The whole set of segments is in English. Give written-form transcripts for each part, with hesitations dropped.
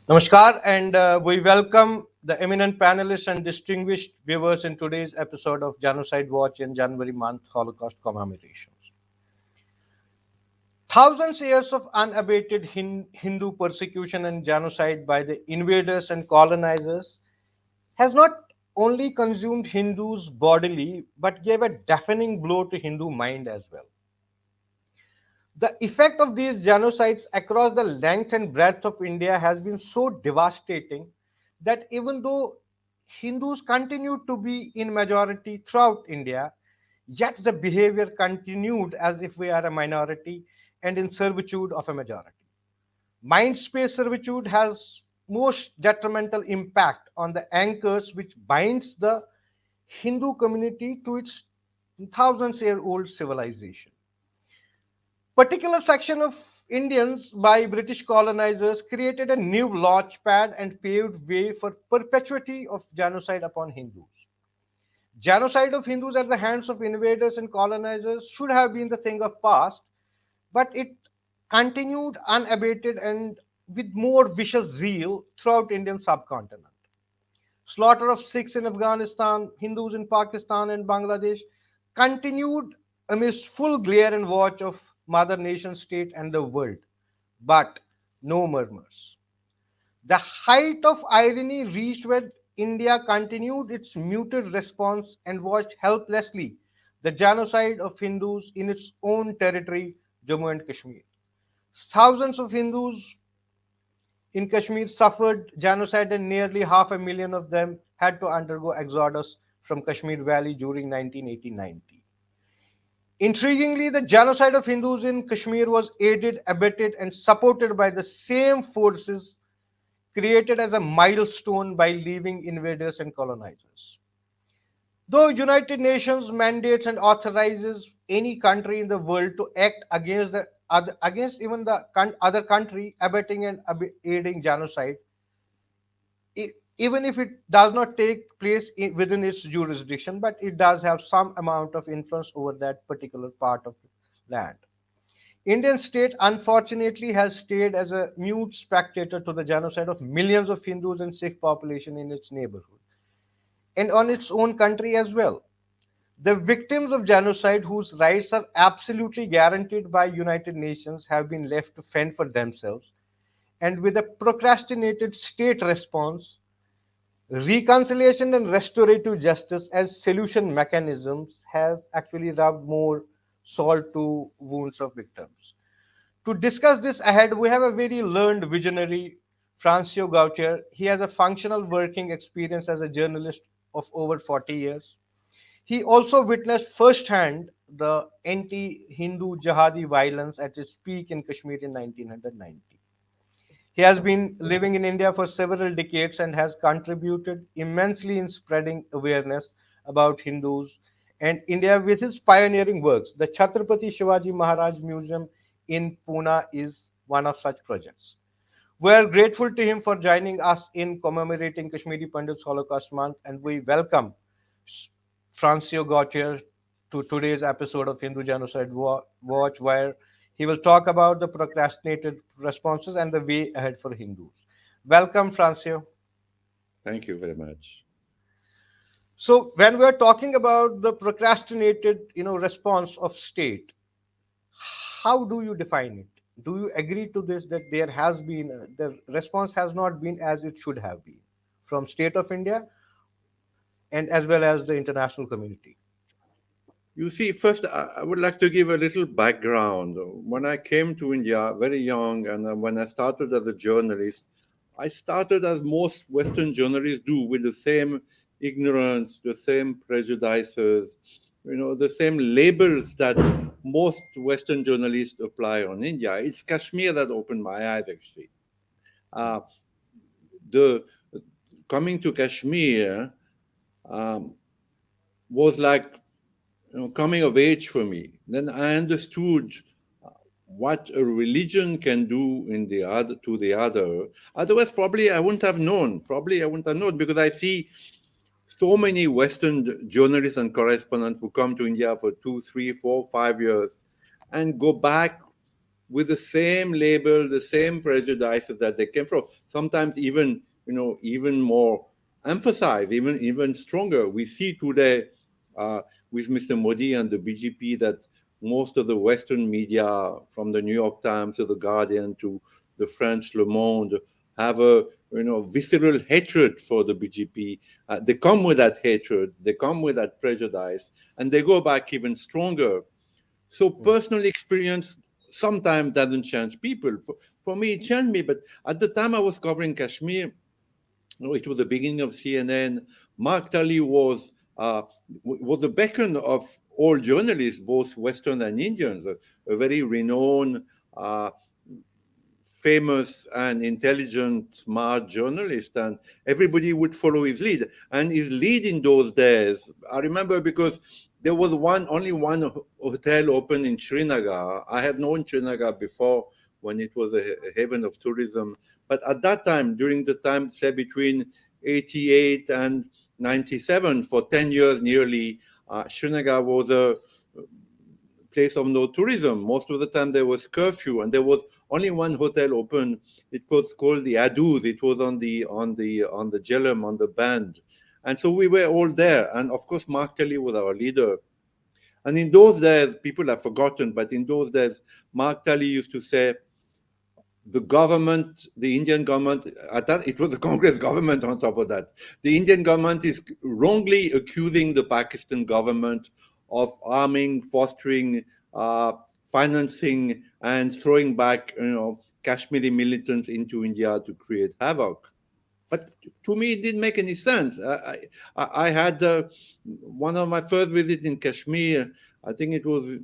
Namaskar, and we welcome the eminent panelists and distinguished viewers in today's episode of Genocide Watch in January month Holocaust commemorations. Thousands years of unabated Hindu persecution and genocide by the invaders and colonizers has not only consumed Hindus bodily but gave a deafening blow to Hindu mind as well. The effect of these genocides across the length and breadth of India has been so devastating that even though Hindus continue to be in majority throughout India, yet the behavior continued as if we are a minority and in servitude of a majority. Mind space servitude has most detrimental impact on the anchors which binds the Hindu community to its thousands year old civilization. Particular section of Indians by British colonizers created a new launchpad and paved way for perpetuity of genocide upon Hindus. Genocide of Hindus at the hands of invaders and colonizers should have been the thing of past, but it continued unabated and with more vicious zeal throughout Indian subcontinent. Slaughter of Sikhs in Afghanistan, Hindus in Pakistan and Bangladesh continued amidst full glare and watch of Mother Nation State and the world. But no murmurs. The height of irony reached when India continued its muted response and watched helplessly the genocide of Hindus in its own territory, Jammu and Kashmir. Thousands of Hindus in Kashmir suffered genocide and nearly half a million of them had to undergo exodus from Kashmir Valley during 1980-90. Intriguingly, the genocide of Hindus in Kashmir was aided, abetted, and supported by the same forces created as a milestone by leaving invaders and colonizers. Though United Nations mandates and authorizes any country in the world to act against the against even the other country abetting and aiding genocide, even if it does not take place within its jurisdiction, but it does have some amount of influence over that particular part of land. Indian state unfortunately has stayed as a mute spectator to the genocide of millions of Hindus and Sikh population in its neighborhood and on its own country as well. The victims of genocide whose rights are absolutely guaranteed by United Nations have been left to fend for themselves, and with a procrastinated state response, reconciliation and restorative justice as solution mechanisms has actually rubbed more salt to wounds of victims. To discuss this ahead, we have a very learned visionary, Francois Gautier. He has a functional working experience as a journalist of over 40 years. He also witnessed firsthand the anti Hindu jihadi violence at its peak in Kashmir in 1990. He has been living in India for several decades and has contributed immensely in spreading awareness about Hindus and India with his pioneering works. The Chhatrapati Shivaji Maharaj Museum in Pune is one of such projects. We are grateful to him for joining us in commemorating Kashmiri Pandits Holocaust Month, and we welcome Francois Gautier to today's episode of Hindu Genocide Watch, where he will talk about the procrastinated responses and the way ahead for Hindus. Welcome, Francois. Thank you very much. So, when we are talking about the procrastinated, response of state, how do you define it? Do you agree to this that there has been the response has not been as it should have been from state of India and as well as the international community? You see, first, I would like to give a little background. When I came to India very young, and when I started as a journalist, I started as most Western journalists do, with the same ignorance, the same prejudices, the same labels that most Western journalists apply on India. It's Kashmir that opened my eyes, actually. Uh, the Coming to Kashmir um, was like coming of age for me. Then I understood what a religion can do in the other to the other. Otherwise, probably I wouldn't have known. Probably I wouldn't have known because I see so many Western journalists and correspondents who come to India for 2, 3, 4, 5 years and go back with the same label, the same prejudices that they came from. Sometimes even, even more emphasized, even stronger. We see today uh, with Mr. Modi and the BGP that most of the Western media, from the New York Times to the Guardian to the French Le Monde, have a visceral hatred for the BGP. They come with that hatred, they come with that prejudice, and they go back even stronger. So mm, personal experience sometimes doesn't change people. For me, it changed me. But at the time I was covering Kashmir, it was the beginning of CNN. Mark Tully was the beacon of all journalists, both Western and Indians, a very renowned, uh, famous and intelligent, smart journalist, and everybody would follow his lead. And his lead in those days, I remember because there was only one hotel open in Srinagar. I had known Srinagar before when it was a haven of tourism, but at that time, during the time, say between 88 and 97, for 10 years nearly, Srinagar was a place of no tourism. Most of the time there was curfew, and there was only one hotel open. It was called the Aduz. It was on the Jhelum, on the band, and so we were all there. And of course, Mark Kelly was our leader. And in those days, people have forgotten, but in those days, Mark Kelly used to say, the government, the Indian government, at that it was the Congress government on top of that. The Indian government is wrongly accusing the Pakistan government of arming, fostering, financing, and throwing back, Kashmiri militants into India to create havoc. But to me, it didn't make any sense. I had one of my first visits in Kashmir. I think it was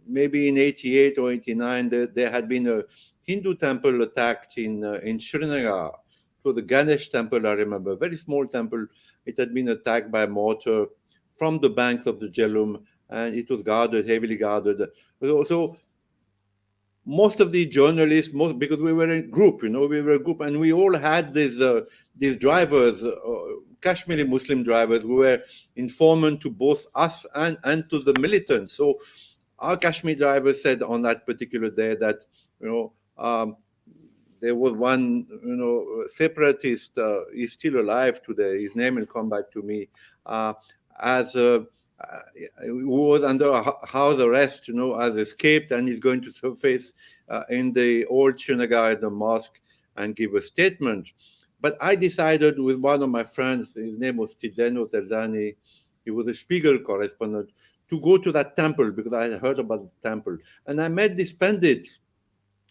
maybe in 88 or 89. There had been a Hindu temple attacked in Srinagar. It was the Ganesh temple, I remember, a very small temple. It had been attacked by mortar from the banks of the Jhelum, and it was guarded, heavily guarded. So most of the journalists, most because we were a group, we were a group, and we all had these drivers, Kashmiri Muslim drivers, who were informant to both us and to the militants. So our Kashmir driver said on that particular day that you know um, there was one separatist. He's still alive today. His name will come back to me. As who was under house arrest, has escaped and is going to surface in the old Srinagar, the mosque, and give a statement. But I decided with one of my friends, his name was Tijano Terzani, he was a Spiegel correspondent, to go to that temple because I had heard about the temple. And I met these pandits,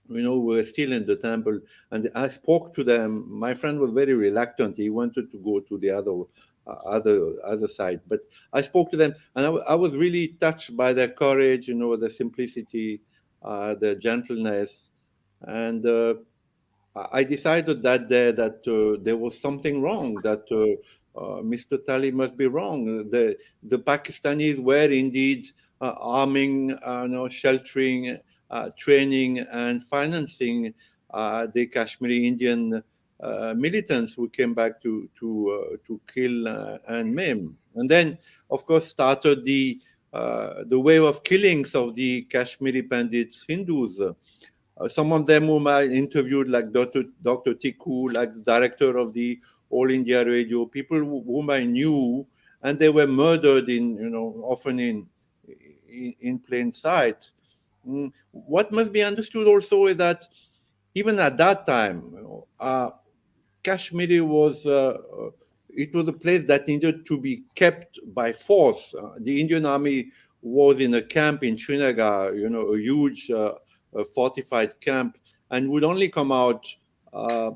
were still in the temple, and I spoke to them. My friend was very reluctant. He wanted to go to the other side, but I spoke to them, and I was really touched by their courage, their simplicity, their gentleness, and I decided that day that there was something wrong, that Mr. Tali must be wrong. The Pakistanis were indeed arming, sheltering, training, and financing the Kashmiri Indian militants who came back to kill and maim. And then, of course, started the wave of killings of the Kashmiri Pandits, Hindus. Some of them whom I interviewed, like Dr. Tiku, like the director of the All India Radio, people whom I knew, and they were murdered often in plain sight. What must be understood also is that even at that time, Kashmiri it was a place that needed to be kept by force. The Indian army was in a camp in Srinagar, a huge fortified camp, and would only come out uh,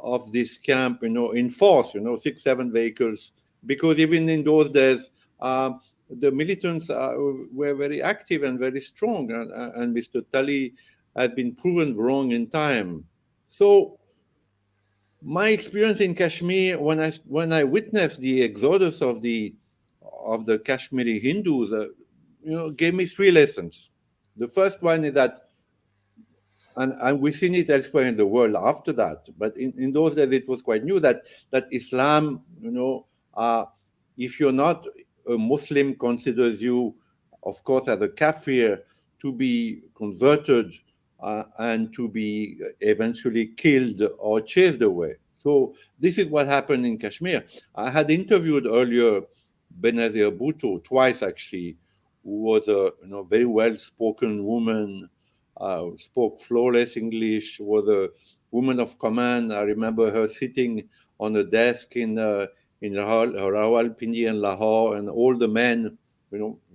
of this camp, in force, six, seven vehicles, because even in those days, the militants were very active and very strong, and Mr. Tali had been proven wrong in time. So my experience in Kashmir, when I witnessed the exodus of the Kashmiri Hindus, gave me three lessons. The first one is that, and we've seen it elsewhere in the world after that, but in those days it was quite new that Islam, if you're not a Muslim, considers you, of course, as a kafir, to be converted and to be eventually killed or chased away. So this is what happened in Kashmir. I had interviewed earlier Benazir Bhutto twice actually, who was a very well-spoken woman, spoke flawless English, was a woman of command. I remember her sitting on a desk in Rawalpindi and Lahore, and all the men,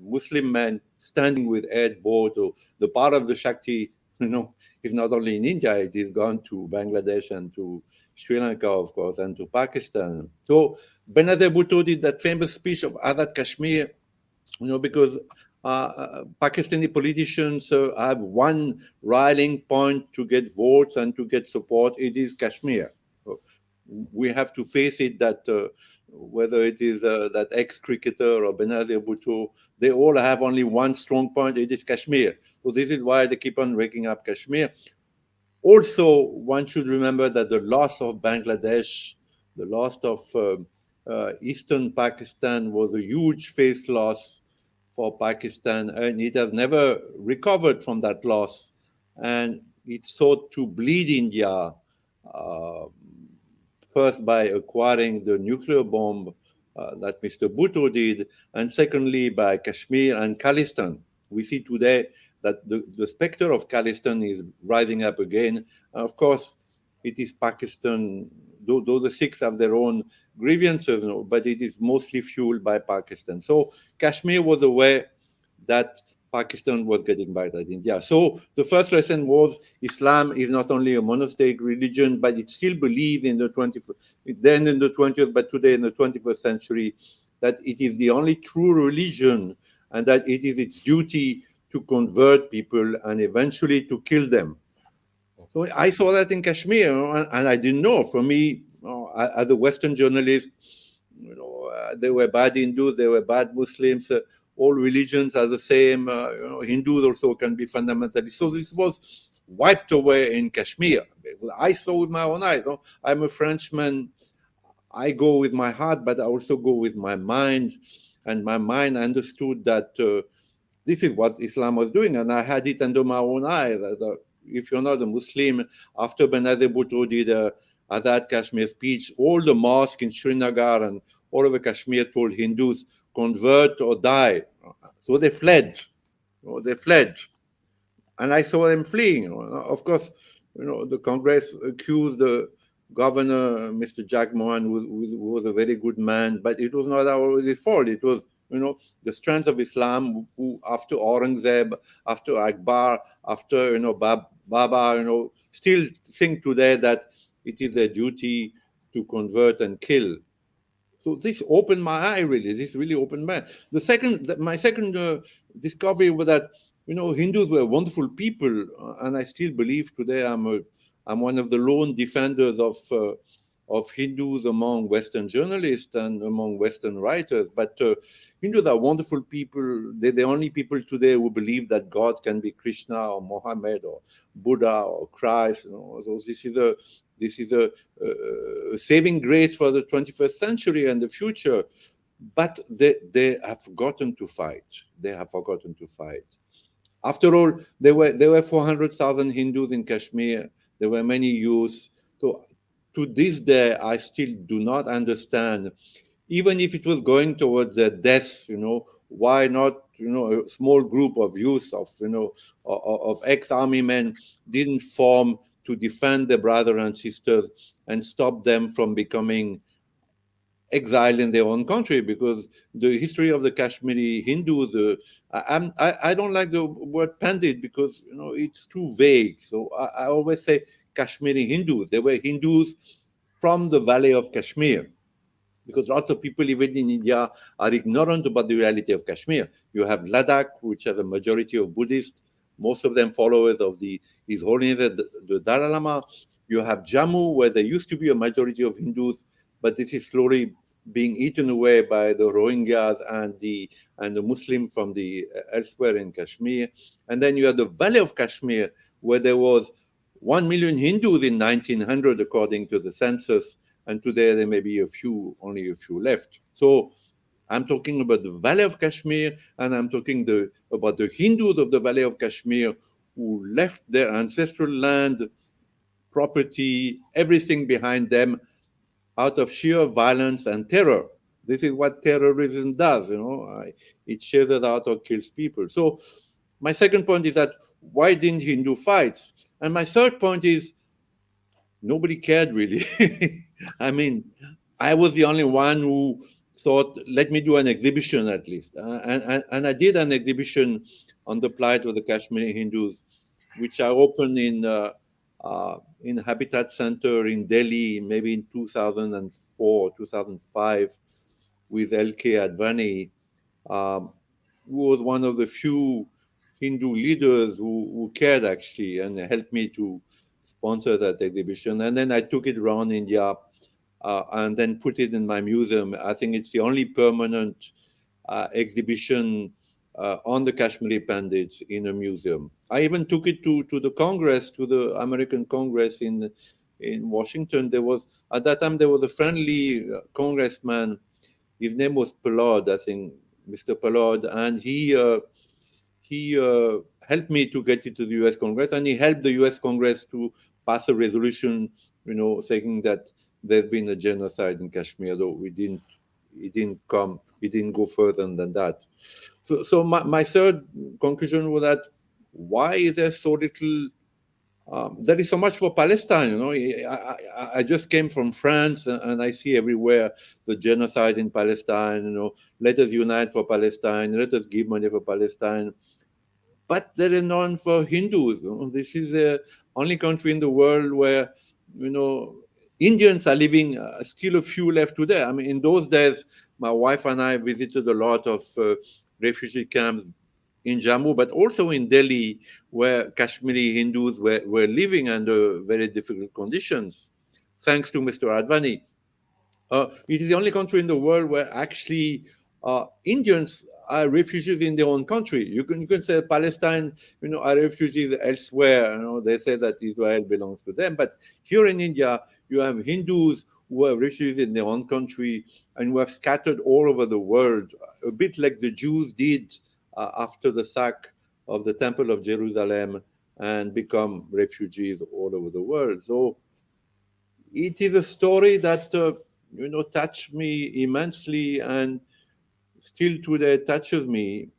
Muslim men, standing with head bowed. So the part of the Shakti, is not only in India; it is gone to Bangladesh and to Sri Lanka, of course, and to Pakistan. So Benazir Bhutto did that famous speech of Azad Kashmir, because Pakistani politicians have one rallying point to get votes and to get support. It is Kashmir. So we have to face it that whether it is that ex-cricketer or Benazir Bhutto, they all have only one strong point. It is Kashmir. So this is why they keep on breaking up Kashmir. Also, one should remember that the loss of Bangladesh, the loss of eastern Pakistan was a huge face loss for Pakistan, and it has never recovered from that loss. And it sought to bleed India, uh, first by acquiring the nuclear bomb that Mr. Bhutto did, and secondly by Kashmir and Khalistan. We see today that the specter of Khalistan is rising up again. Of course, it is Pakistan, though the Sikhs have their own grievances, but it is mostly fueled by Pakistan. So Kashmir was a way that Pakistan was getting back at India. So the first lesson was Islam is not only a monotheistic religion, but it still believes in the 20th, then in the 20th, but today in the 21st century, that it is the only true religion and that it is its duty to convert people and eventually to kill them. So I saw that in Kashmir, and I didn't know. For me, as a Western journalist, they were bad Hindus, they were bad Muslims. All religions are the same. Hindus also can be fundamentalists. So this was wiped away in Kashmir. I saw with my own eyes. I'm a Frenchman. I go with my heart, but I also go with my mind. And my mind understood that this is what Islam was doing, and I had it under my own eyes. If you're not a Muslim, after Benazir Bhutto did Azad Kashmir speech, all the mosques in Srinagar and all over Kashmir told Hindus, convert or die. So they fled. They fled. And I saw them fleeing. Of course, the Congress accused the governor, Mr. Jack Mohan, who was a very good man, but it was not his fault. It was, the strength of Islam, who after Aurangzeb, after Akbar, after, Baba, still think today that it is their duty to convert and kill. So this opened my eye, really. This really opened my eye. My second discovery was that Hindus were wonderful people, and I still believe today I'm one of the lone defenders of Hindus among Western journalists and among Western writers. But Hindus are wonderful people. They're the only people today who believe that God can be Krishna or Mohammed or Buddha or Christ. So this is a saving grace for the 21st century and the future. But they have forgotten to fight. They have forgotten to fight. After all, there were 400,000 Hindus in Kashmir. There were many youths. So to this day, I still do not understand. Even if it was going towards their death, why not? A small group of youth of ex-army men didn't form to defend their brothers and sisters and stop them from becoming exiled in their own country, because the history of the Kashmiri Hindus, I don't like the word Pandit because it's too vague. So I always say Kashmiri Hindus. They were Hindus from the valley of Kashmir, because lots of people even in India are ignorant about the reality of Kashmir. You have Ladakh, which has a majority of Buddhists, most of them followers of His Holiness the Dalai Lama. You have Jammu, where there used to be a majority of Hindus, but this is slowly being eaten away by the Rohingyas and the Muslim from the elsewhere in Kashmir. And then you have the Valley of Kashmir, where there was 1 million Hindus in 1900, according to the census, and today there may be only a few left. So I'm talking about the Valley of Kashmir, and I'm talking about the Hindus of the Valley of Kashmir who left their ancestral land, property, everything behind them out of sheer violence and terror. This is what terrorism does, it chases out or kills people. So my second point is that why didn't Hindu fight? And my third point is nobody cared really. I mean, I was the only one who thought, let me do an exhibition at least. And I did an exhibition on the plight of the Kashmiri Hindus, which I opened in Habitat Center in Delhi, maybe in 2004, 2005, with L.K. Advani, um, who was one of the few Hindu leaders who cared actually and helped me to sponsor that exhibition. And then I took it around India and then put it in my museum. I think it's the only permanent exhibition on the Kashmiri Pandits in a museum. I even took it to the Congress, to the American Congress in Washington. There was at that time there was a friendly congressman. His name was Pelod, I think, Mr. Pelod, and he helped me to get it to the U.S. Congress, and he helped the U.S. Congress to pass a resolution, saying that there's been a genocide in Kashmir. Though he didn't go further than that. So my third conclusion was that why is there so little? There is so much for Palestine. I just came from France, and I see everywhere the genocide in Palestine. Let us unite for Palestine. Let us give money for Palestine. But there is none for Hindus. This is the only country in the world where you know Indians are living. Still a few left today. I mean, in those days, my wife and I visited a lot of refugee camps in Jammu, but also in Delhi, where Kashmiri Hindus were living under very difficult conditions. Thanks to Mr. Advani, it is the only country in the world where actually Indians are refugees in their own country. You can say Palestine, are refugees elsewhere. They say that Israel belongs to them, but here in India, you have Hindus who are refugees in their own country and who have scattered all over the world, a bit like the Jews did after the sack of the Temple of Jerusalem and become refugees all over the world. So it is a story that touched me immensely and still today touches me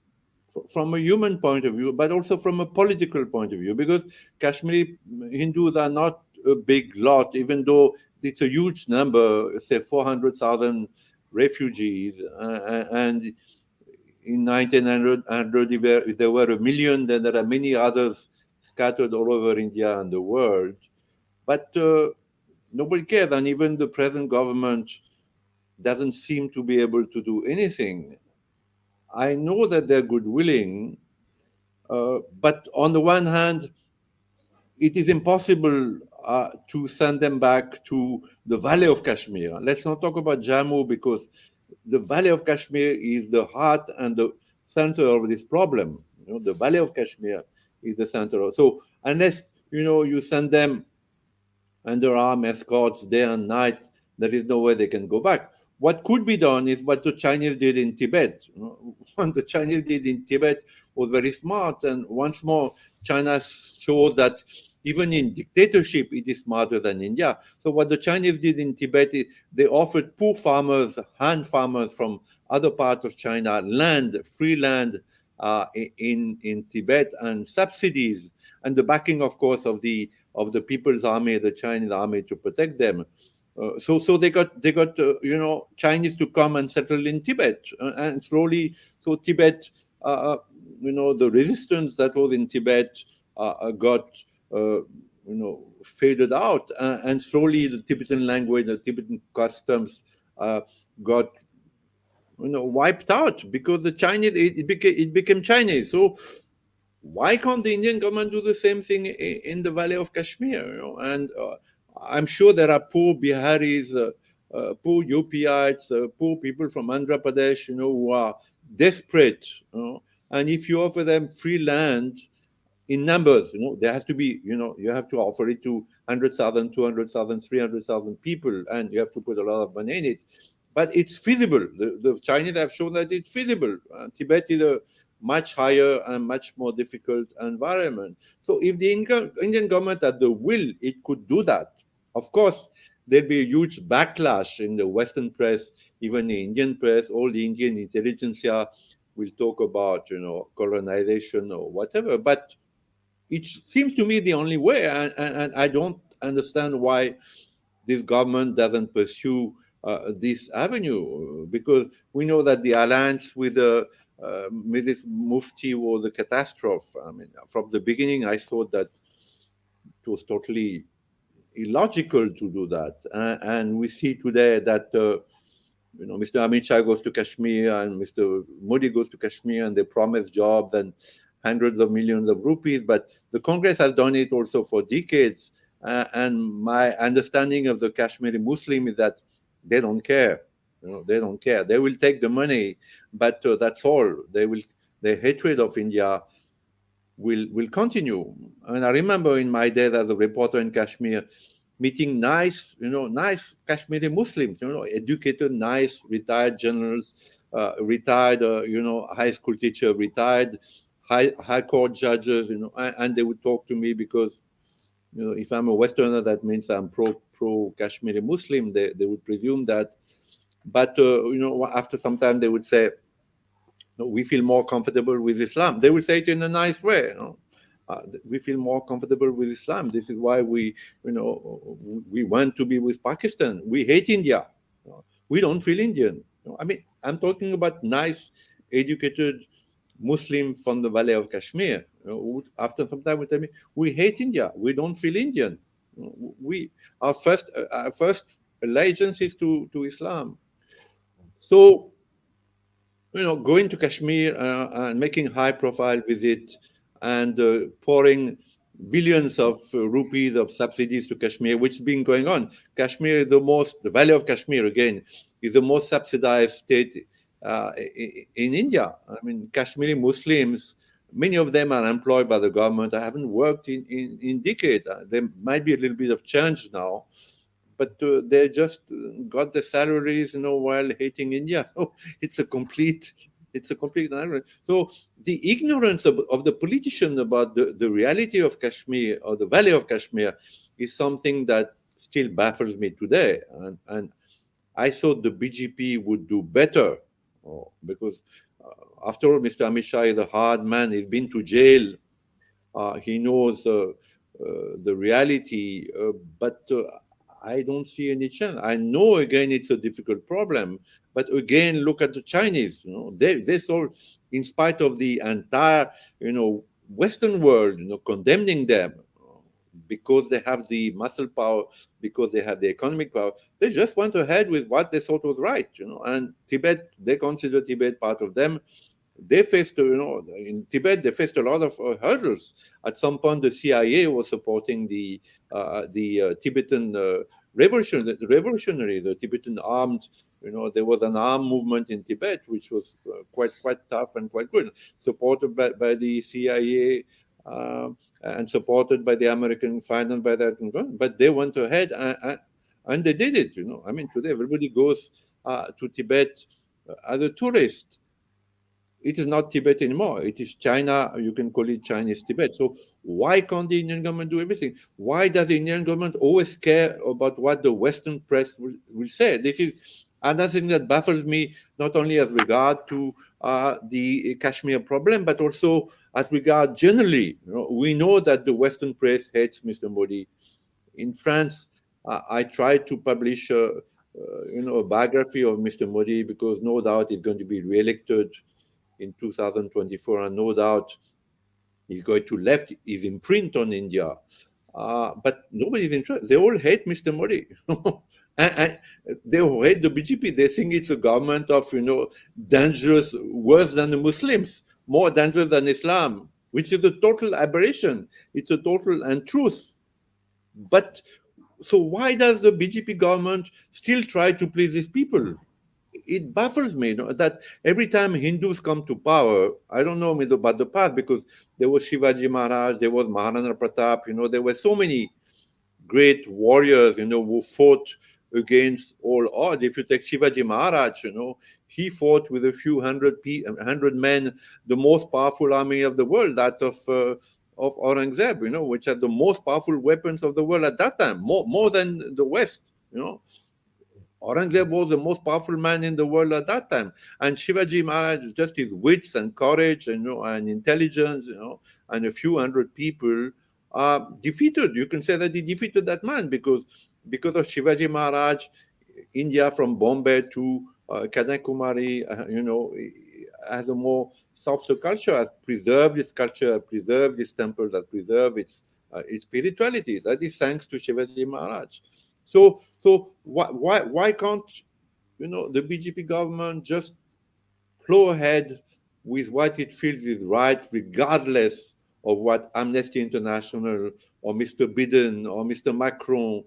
from a human point of view, but also from a political point of view, because Kashmiri Hindus are not a big lot, even though it's a huge number, say 400,000 refugees, and in 1900 if there were a million, then there are many others scattered all over India and the world. But nobody cares, and even the present government doesn't seem to be able to do anything. I know that they're good willing, but on the one hand, it is impossible to send them back to the Valley of Kashmir. Let's not talk about Jammu, because the Valley of Kashmir is the heart and the center of this problem. The Valley of Kashmir is the center. So unless you send them under armed escorts day and night, there is no way they can go back. What could be done is what the Chinese did in Tibet. What the Chinese did in Tibet was very smart. And once more, China shows that even in dictatorship, it is smarter than India. So what the Chinese did in Tibet is they offered poor farmers, hand farmers from other parts of China, land, free land in Tibet, and subsidies, and the backing, of course, of the People's Army, the Chinese army, to protect them. So they got Chinese to come and settle in Tibet, and slowly, so Tibet, the resistance that was in Tibet got faded out, and slowly the Tibetan language, the Tibetan customs got wiped out, because the Chinese, it became Chinese. So why can't the Indian government do the same thing in the Valley of Kashmir? And I'm sure there are poor Biharis, poor UPites, poor people from Andhra Pradesh, who are desperate. And if you offer them free land in numbers, there has to be, you have to offer it to 100,000, 200,000, 300,000 people, and you have to put a lot of money in it. But it's feasible. The Chinese have shown that it's feasible. Tibet is much higher and much more difficult environment. So if the Indian government had the will, it could do that. Of course, there'd be a huge backlash in the Western press, even the Indian press. All the Indian intelligentsia will talk about, colonization or whatever. But it seems to me the only way, and I don't understand why this government doesn't pursue this avenue, because we know that the alliance with this Mufti was a catastrophe. I mean, from the beginning, I thought that it was totally illogical to do that, and we see today that Mr. Amit Shah goes to Kashmir and Mr. Modi goes to Kashmir, and they promise jobs and hundreds of millions of rupees. But the Congress has done it also for decades. And my understanding of the Kashmiri Muslim is that they don't care. They don't care. They will take the money, but that's all. Their hatred of India will continue. And I remember in my days as a reporter in Kashmir, meeting nice Kashmiri Muslims, educated, nice, retired generals, retired, high school teacher, retired high court judges, and they would talk to me because, if I'm a Westerner, that means I'm pro Kashmiri Muslim. They would presume that, but after some time they would say, no, we feel more comfortable with Islam. They will say it in a nice way. We feel more comfortable with Islam. This is why we want to be with Pakistan. We hate India. We don't feel Indian. I mean, I'm talking about nice, educated Muslim from the Valley of Kashmir. After some time, we tell me we hate India. We don't feel Indian. We our first allegiance is to Islam. So going to Kashmir and making high-profile visit and pouring billions of rupees of subsidies to Kashmir, which has been going on. Kashmir is the Valley of Kashmir again is the most subsidized state in India. I mean, Kashmiri Muslims, many of them are employed by the government. I haven't worked in decades. There might be a little bit of change now, but they just got the salaries, while hating India. it's a complete, it's a complete ignorance. So the ignorance of the politician about the reality of Kashmir or the Valley of Kashmir is something that still baffles me today. And I thought the BGP would do better, because after all, Mr. Amit Shah is a hard man. He's been to jail. He knows the reality, but I don't see any chance. I know again it's a difficult problem, but again look at the Chinese. They saw, in spite of the entire Western world condemning them because they have the muscle power, because they have the economic power, they just went ahead with what they thought was right. And Tibet, they consider Tibet part of them. They faced, in Tibet, they faced a lot of hurdles. At some point, the CIA was supporting the Tibetan revolutionary, the Tibetan armed. There was an armed movement in Tibet which was quite tough and quite good, supported by the CIA. And supported by the American, financed by the American government, but they went ahead and they did it. I mean, today everybody goes to Tibet as a tourist. It is not Tibet anymore. It is China. You can call it Chinese Tibet. So why can't the Indian government do everything? Why does the Indian government always care about what the Western press will say? This is another thing that baffles me, not only as regard to the Kashmir problem, but also as regard generally. We know that the Western press hates Mr. Modi. In France, I tried to publish a biography of Mr. Modi, because no doubt he's going to be re-elected in 2024, and no doubt he's going to left his imprint on India. But nobody's interested. They all hate Mr. Modi. and they all hate the BGP. They think it's a government of, dangerous, worse than the Muslims, more dangerous than Islam, which is a total aberration. It's a total untruth. But so why does the BGP government still try to please these people? It baffles me, that every time Hindus come to power, I don't know about the past, because there was Shivaji Maharaj, there was Maharana Pratap, there were so many great warriors, who fought against all odds. If you take Shivaji Maharaj, he fought with a few hundred men, the most powerful army of the world, that of Aurangzeb, which had the most powerful weapons of the world at that time, more than the West. Aurangzeb was the most powerful man in the world at that time, and Shivaji Maharaj, just his wits and courage, and intelligence, and a few hundred people defeated. You can say that he defeated that man because of Shivaji Maharaj. India from Bombay to Kanyakumari, has a more softer culture, has preserved its culture, preserved its temple, has preserved its spirituality. That is thanks to Shivaji Maharaj. So why can't the BJP government just plow ahead with what it feels is right, regardless of what Amnesty International or Mr. Biden or Mr. Macron,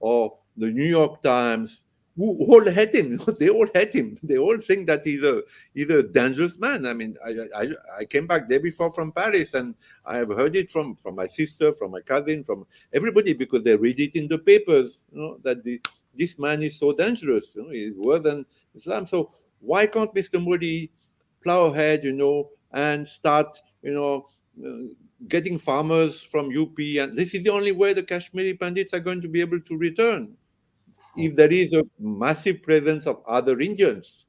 or the New York Times, who all hate him. They all hate him. They all think that he's a dangerous man. I mean, I came back day before from Paris, and I have heard it from my sister, from my cousin, from everybody, because they read it in the papers. That this man is so dangerous. He's worse than Islam. So why can't Mr. Modi plow ahead, and start, getting farmers from UP? And this is the only way the Kashmiri Pandits are going to be able to return. If there is a massive presence of other Indians,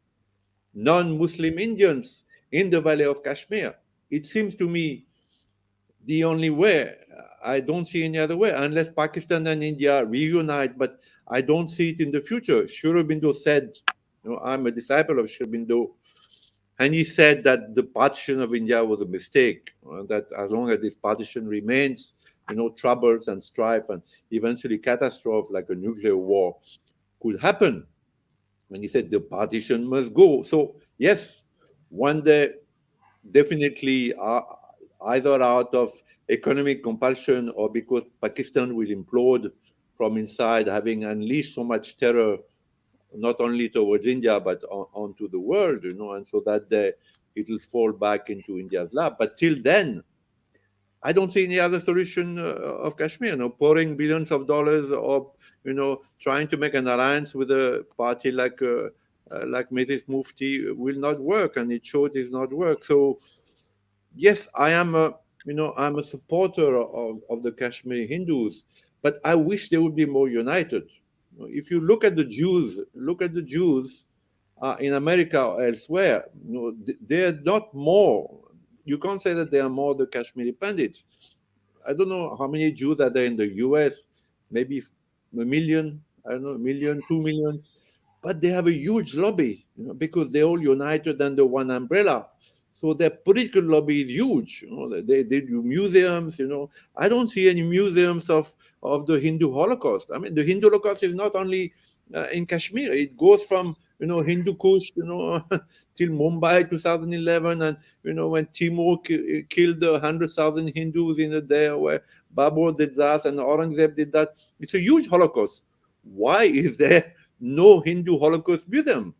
non-Muslim Indians in the Valley of Kashmir, it seems to me the only way. I don't see any other way unless Pakistan and India reunite, but I don't see it in the future. Sri Aurobindo said, I'm a disciple of Sri Aurobindo, and he said that the partition of India was a mistake, that as long as this partition remains, troubles and strife and eventually catastrophe like a nuclear war could happen. And he said the partition must go. So, yes, one day, definitely, either out of economic compulsion or because Pakistan will implode from inside, having unleashed so much terror, not only towards India, but onto the world, and so that it'll fall back into India's lap. But till then, I don't see any other solution of Kashmir. Pouring billions of dollars, or trying to make an alliance with a party like Mrs. Mufti will not work, and it showed it's not work. So yes, I'm a supporter of the Kashmiri Hindus, but I wish they would be more united. If you look at the Jews in America or elsewhere, they're not more. You can't say that they are more the Kashmiri Pandits. I don't know how many Jews are there in the US, maybe a million, I don't know, a million, 2 millions, but they have a huge lobby, because they're all united under one umbrella. So their political lobby is huge. They do museums. I don't see any museums of the Hindu Holocaust. I mean, the Hindu Holocaust is not only in Kashmir. It goes from Hindu Kush, till Mumbai 2011, and when Timur killed 100,000 Hindus in a day, where Babur did that and Aurangzeb did that. It's a huge Holocaust. Why is there no Hindu Holocaust museum?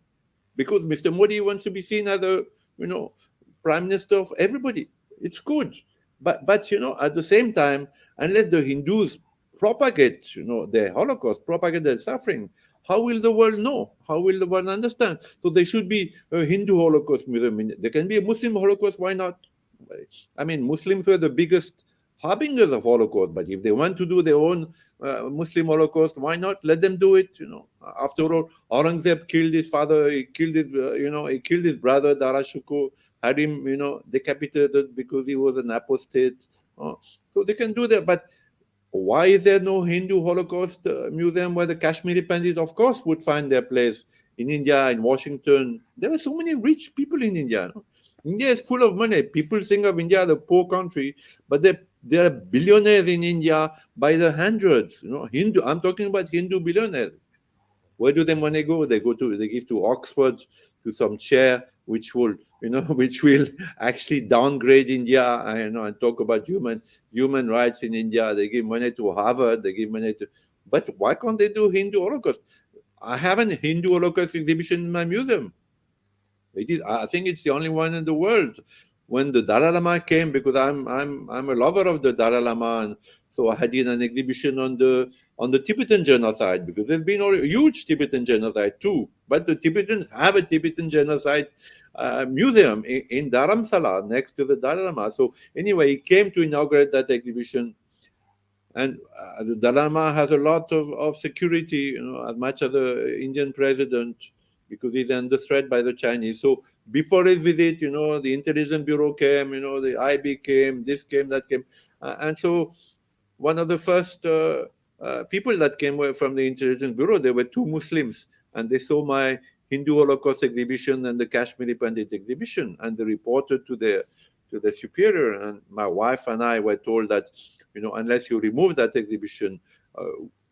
Because Mr. Modi wants to be seen as a prime minister of everybody. It's good, but at the same time, unless the Hindus propagate their Holocaust, propagate their suffering, how will the world know? How will the world understand? So there should be a Hindu Holocaust museum. There can be a Muslim Holocaust. Why not? I mean, Muslims were the biggest harbingers of Holocaust, but if they want to do their own Muslim Holocaust, why not? Let them do it. After all, Aurangzeb killed his father. He killed he killed his brother Darashuko, had him decapitated because he was an apostate. So they can do that, but why is there no Hindu Holocaust museum where the Kashmiri Pandits, of course, would find their place in India, in Washington? There are so many rich people in India. India is full of money. People think of India as a poor country, but there are billionaires in India by the hundreds. I'm talking about Hindu billionaires. Where do the money go? They give to Oxford, to some chair which will which will actually downgrade India, and talk about human rights in India. They give money to Harvard, they give money to, but why can't they do Hindu Holocaust? I have a Hindu Holocaust exhibition in my museum. I think it's the only one in the world. When the Dalai Lama came, because I'm a lover of the Dalai Lama, and So I did an exhibition on the Tibetan genocide, because there's been a huge Tibetan genocide too. But the Tibetans have a Tibetan genocide museum in Dharamsala next to the Dalai Lama. So anyway, he came to inaugurate that exhibition, and the Dalai Lama has a lot of security, as much as the Indian president, because he's under threat by the Chinese. So before his visit, the intelligence bureau came, the IB came, this came, that came, and so one of the first people that came from the intelligence bureau, they were two Muslims, and they saw my Hindu Holocaust exhibition and the Kashmiri Pandit exhibition, and they reported to the superior. And my wife and I were told that, unless you remove that exhibition, uh,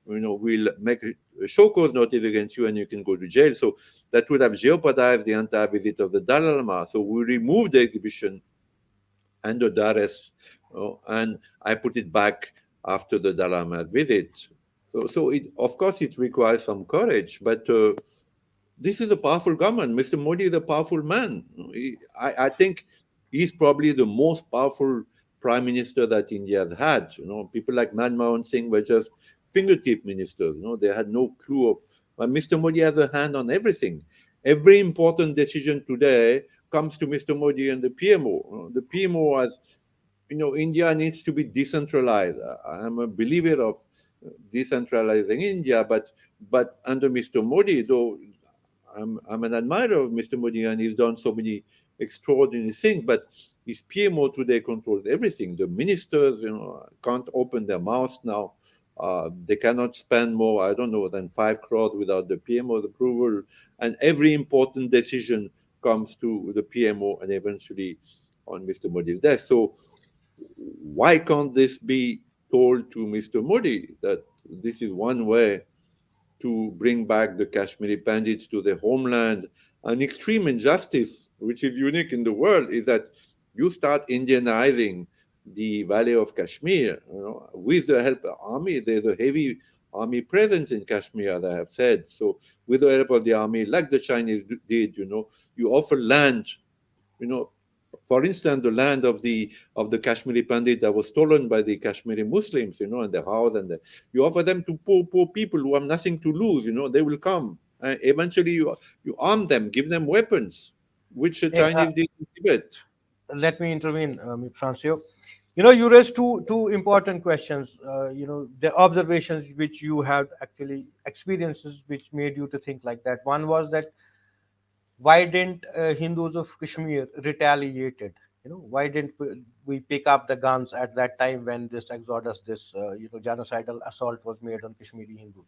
we'll make a show cause notice against you and you can go to jail. So that would have jeopardized the entire visit of the Dalai Lama. So we removed the exhibition and the Dares, and I put it back after the Dalai Lama visit. So of course, it requires some courage, but this is a powerful government. Mr. Modi is a powerful man. I think he's probably the most powerful prime minister that India has had. People like Manmohan Singh were just fingertip ministers. They had no clue of. But Mr. Modi has a hand on everything. Every important decision today comes to Mr. Modi and the PMO. The PMO has, India needs to be decentralized. I'm a believer of decentralizing India, but under Mr. Modi, though I'm an admirer of Mr. Modi, and he's done so many extraordinary things, but his PMO today controls everything. The ministers, can't open their mouths now. They cannot spend more, I don't know, than 5 crores without the PMO's approval. And every important decision comes to the PMO and eventually on Mr. Modi's desk. So why can't this be told to Mr. Modi that this is one way to bring back the Kashmiri Pandits to their homeland? An extreme injustice, which is unique in the world, is that you start Indianizing the Valley of Kashmir. With the help of the army, there's a heavy army presence in Kashmir, as I have said. So, with the help of the army, like the Chinese did, you offer land, you know, for instance, the land of the Kashmiri Pandit that was stolen by the Kashmiri Muslims, and the house, you offer them to poor people who have nothing to lose. They will come. Eventually, you arm them, give them weapons, which the Hey, Chinese did in Tibet. let me intervene, Francio. You raised two important questions. The observations which you had actually experiences which made you to think like that. One was that why didn't Hindus of Kashmir retaliated? Why didn't we pick up the guns at that time when this exodus, this genocidal assault was made on Kashmiri Hindus?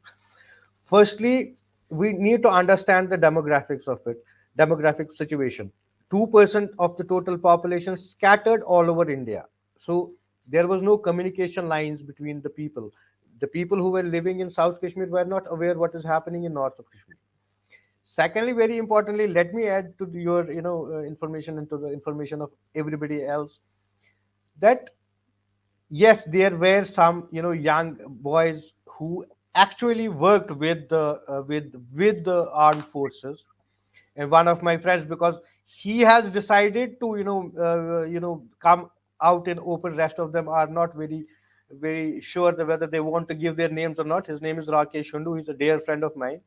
Firstly, we need to understand the demographics of it, demographic situation. 2% of the total population scattered all over India. So there was no communication lines between the people. The people who were living in South Kashmir were not aware what is happening in North of Kashmir. Secondly, very importantly, let me add to your information and to the information of everybody else that yes, there were some young boys who actually worked with the armed forces. And one of my friends, because he has decided to come out in open, rest of them are not very sure that whether they want to give their names or not. His name is Rakesh Hundu. He's a dear friend of mine.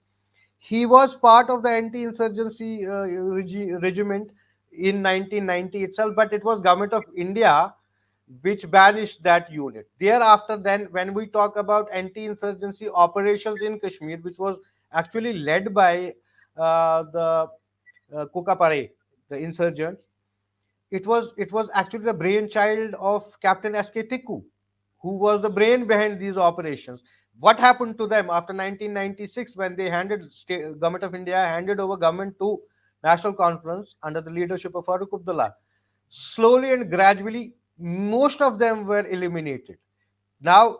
He was part of the anti-insurgency regiment in 1990 itself, but it was government of India which banished that unit. Thereafter, then, when we talk about anti-insurgency operations in Kashmir, which was actually led by the Kokapare, the insurgents, it was actually the brainchild of Captain S.K. Tikku, who was the brain behind these operations. What happened to them after 1996 when they government of India handed over government to National Conference under the leadership of Farooq Abdullah? Slowly and gradually, most of them were eliminated. Now,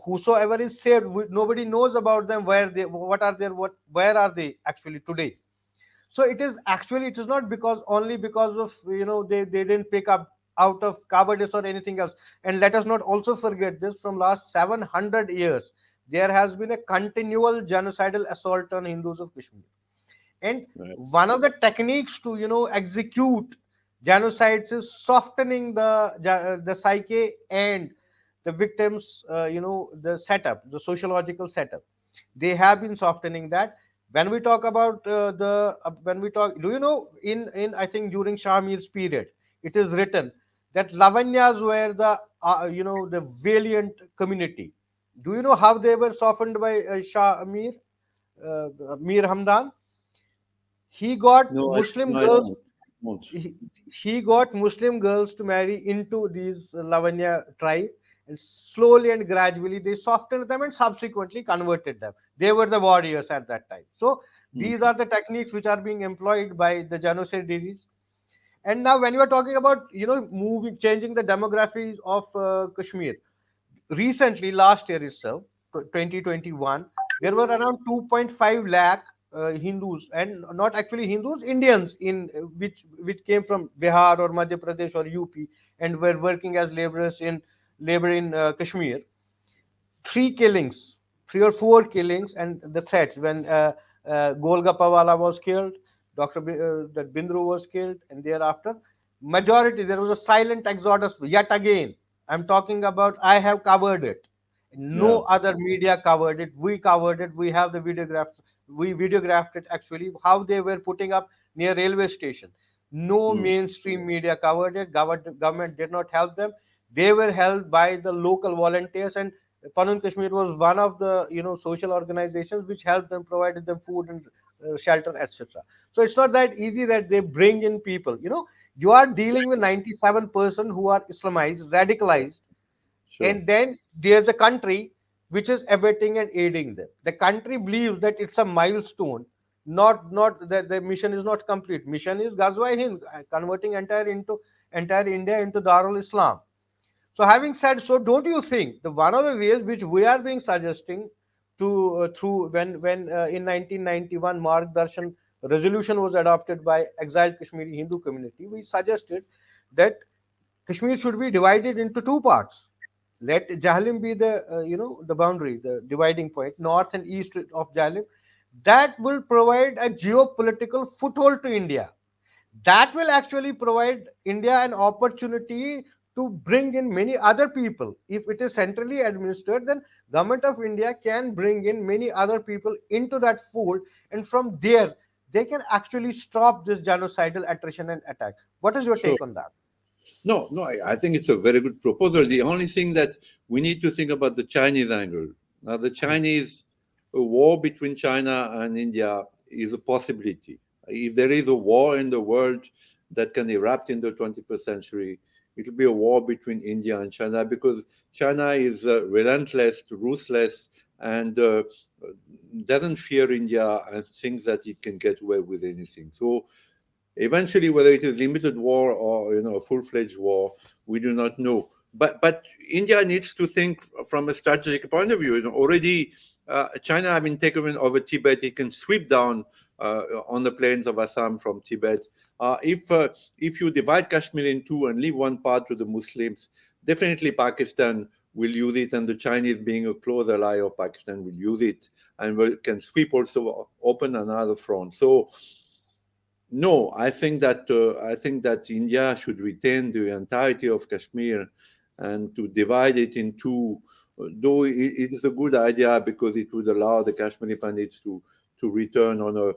whosoever is saved, nobody knows about them. Where are they actually today? So it is not because only because of they didn't pick up out of cowardice or anything else. And let us not also forget this: from last 700 years there has been a continual genocidal assault on Hindus of Kashmir. And Right. one of the techniques to execute genocides is softening the psyche and the victims, the setup, the sociological setup. They have been softening that. When we talk about when we talk, do you know, in I think during Shah Mir's period, it is written that Lavanyas were the the valiant community. Do you know how they were softened by Shah Mir, Mir Hamdan? He got No, Muslim no, I girls. don't. Won't. he, he got Muslim girls to marry into these Lavanya tribe, and slowly and gradually they softened them and subsequently converted them. They were the warriors at that time. So Hmm. these are the techniques which are being employed by the genocidaries. And now, when you are talking about moving, changing the demographies of Kashmir, recently last year itself, 2021, there were around 2.5 lakh Hindus, and not actually Hindus, Indians, in which came from Bihar or Madhya Pradesh or UP, and were working as laborers in labor in Kashmir. Three killings, three or four killings, and the threats when Golgappawala was killed, that Bindru was killed, and thereafter, majority, there was a silent exodus yet again. I'm talking about, I have covered it. No Yeah. other media covered it. We covered it. We have the videographs. We videographed it actually, how they were putting up near railway station. No Hmm. mainstream media covered it. Government did not help them. They were helped by the local volunteers, and Panun Kashmir was one of the social organizations which helped them, provided them food and shelter, etc. So it's not that easy that they bring in people. You are dealing with 97% who are Islamized, radicalized, Sure. and then there's a country which is abetting and aiding them. The country believes that it's a milestone. Not that the mission is not complete. Mission is Ghazwa Hind, converting entire India into Darul Islam. So, having said so, don't you think the one of the ways which we are being suggesting to through when in 1991 Mark Darshan resolution was adopted by exiled Kashmiri Hindu community, we suggested that Kashmir should be divided into two parts. Let Jahlim be the the boundary, the dividing point, north and east of Jahlim. That will provide a geopolitical foothold to India. That will actually provide India an opportunity to bring in many other people. If it is centrally administered, then government of India can bring in many other people into that fold, and from there they can actually stop this genocidal attrition and attack. What is your Sure. take on that? No, no, I think it's a very good proposal. The only thing that we need to think about the Chinese angle. Now, the Chinese, a war between China and India is a possibility. If there is a war in the world that can erupt in the 21st century, it will be a war between India and China because China is relentless, ruthless, and doesn't fear India and thinks that it can get away with anything. So eventually, whether it is limited war or a full-fledged war, we do not know. But India needs to think from a strategic point of view. Already, China has been taken over Tibet. It can sweep down on the plains of Assam from Tibet. If you divide Kashmir in two and leave one part to the Muslims, definitely Pakistan will use it, and the Chinese, being a close ally of Pakistan, will use it and can sweep also open another front. So no, I think that India should retain the entirety of Kashmir, and to divide it in two, though it is a good idea because it would allow the Kashmiri Pandits to return on a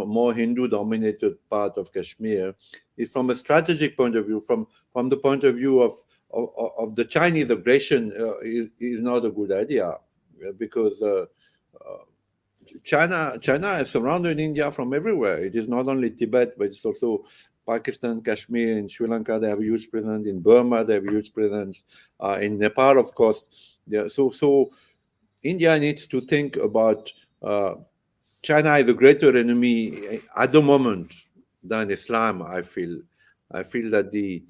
more Hindu-dominated part of Kashmir. It, from a strategic point of view, from the point of view of the Chinese aggression, is not a good idea because. China is surrounding India from everywhere. It is not only Tibet, but it's also Pakistan, Kashmir, in Sri Lanka. They have a huge presence. In Burma, they have a huge presence. In Nepal, of course. Yeah, so India needs to think about China is a greater enemy at the moment than Islam. I feel that the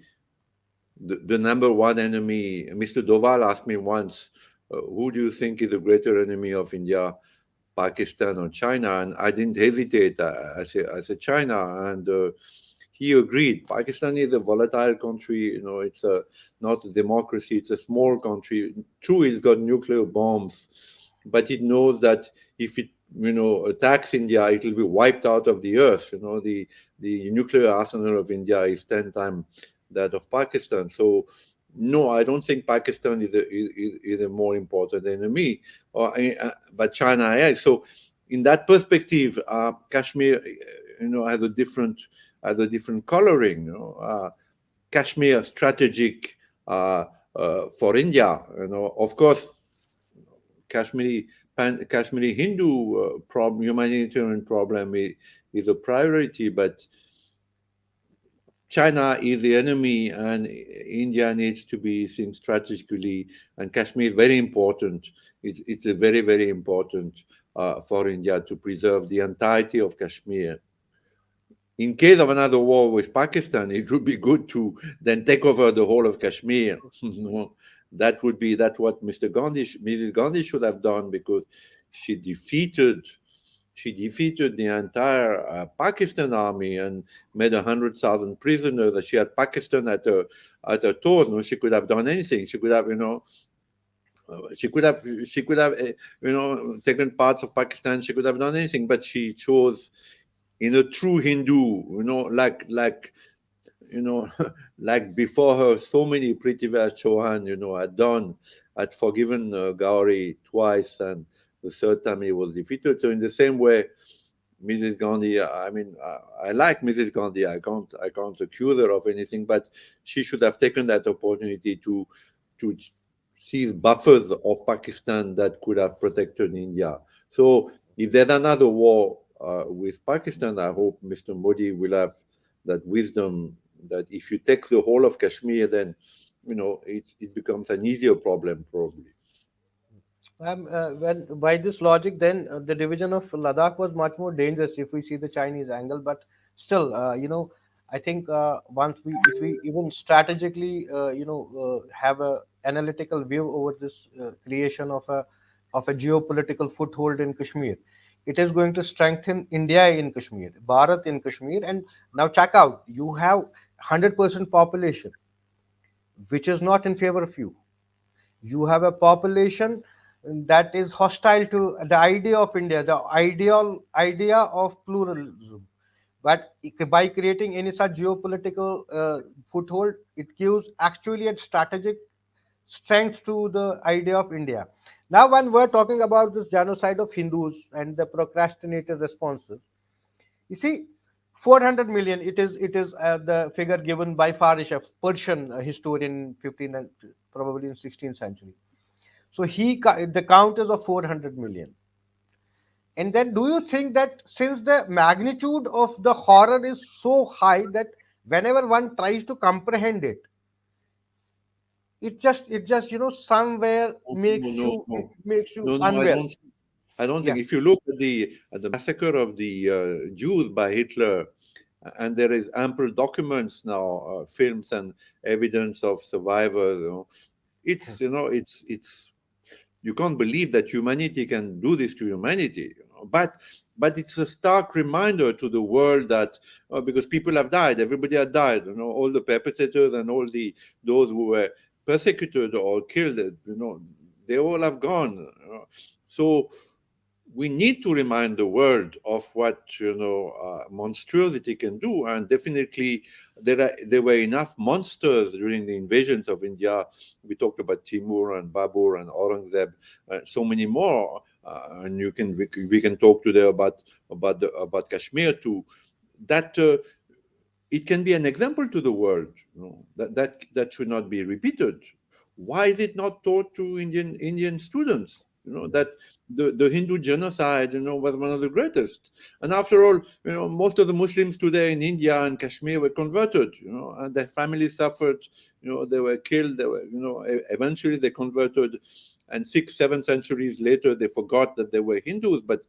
number one enemy. Mr. Doval asked me once, who do you think is a greater enemy of India? Pakistan or China, and I didn't hesitate. I said China, and he agreed. Pakistan is a volatile country. It's not a democracy. It's a small country. True, it's got nuclear bombs, but it knows that if it attacks India, it will be wiped out of the earth. The nuclear arsenal of India is 10 times that of Pakistan. So No, I don't think Pakistan is a more important enemy, but China is. So, in that perspective, Kashmir, has a different coloring. Kashmir strategic for India. Of course, Kashmiri Kashmiri Hindu problem, humanitarian problem is a priority, but China is the enemy, and India needs to be seen strategically. And Kashmir is very important. It's a very, very important for India to preserve the entirety of Kashmir. In case of another war with Pakistan, it would be good to then take over the whole of Kashmir. That's what Mrs. Gandhi should have done, because she defeated she defeated the entire Pakistan army and made 100,000 prisoners. She had Pakistan at her toes. She could have done anything. She could have, she could have, taken parts of Pakistan. She could have done anything, but she chose, in a true Hindu, you know, like before her, so many Prithviraj Chauhan, had forgiven Gauri twice, and the third time he was defeated. So in the same way, Mrs. Gandhi, I mean, I like Mrs. Gandhi. I can't accuse her of anything, but she should have taken that opportunity to seize buffers of Pakistan that could have protected India. So if there's another war with Pakistan, I hope Mr. Modi will have that wisdom, that if you take the whole of Kashmir, then it becomes an easier problem probably. When by this logic, then the division of Ladakh was much more dangerous if we see the Chinese angle. But still, I think once if we even strategically, have a analytical view over this creation of a geopolitical foothold in Kashmir, it is going to strengthen India in Kashmir, Bharat in Kashmir, and now check out, you have 100% population, which is not in favor of you. You have a population that is hostile to the idea of India, the ideal idea of pluralism. But by creating any such geopolitical foothold, it gives actually a strategic strength to the idea of India. Now, when we're talking about this genocide of Hindus and the procrastinated responses, you see, 400 million. It is the figure given by Farish, a Persian historian, in 15th and probably in 16th century. So the count is of 400 million. And then, do you think that since the magnitude of the horror is so high that whenever one tries to comprehend it, it just somewhere No, makes no, you it no, makes you no, no. unwell. I don't Yeah. think. If you look at the massacre of the Jews by Hitler, and there is ample documents now, films and evidence of survivors. It's you can't believe that humanity can do this to humanity. But it's a stark reminder to the world that, because people have died, everybody had died. All the perpetrators and all the those who were persecuted or killed, they all have gone. So we need to remind the world of what monstrosity can do, and definitely there were enough monsters during the invasions of India. We talked about Timur and Babur and Aurangzeb, so many more, and we can talk today about Kashmir too. That it can be an example to the world, that should not be repeated. Why is it not taught to Indian students? That the Hindu genocide, was one of the greatest. And after all, most of the Muslims today in India and Kashmir were converted, and their families suffered. They were killed. They were, eventually they converted, and 6, 7 centuries later they forgot that they were Hindus. But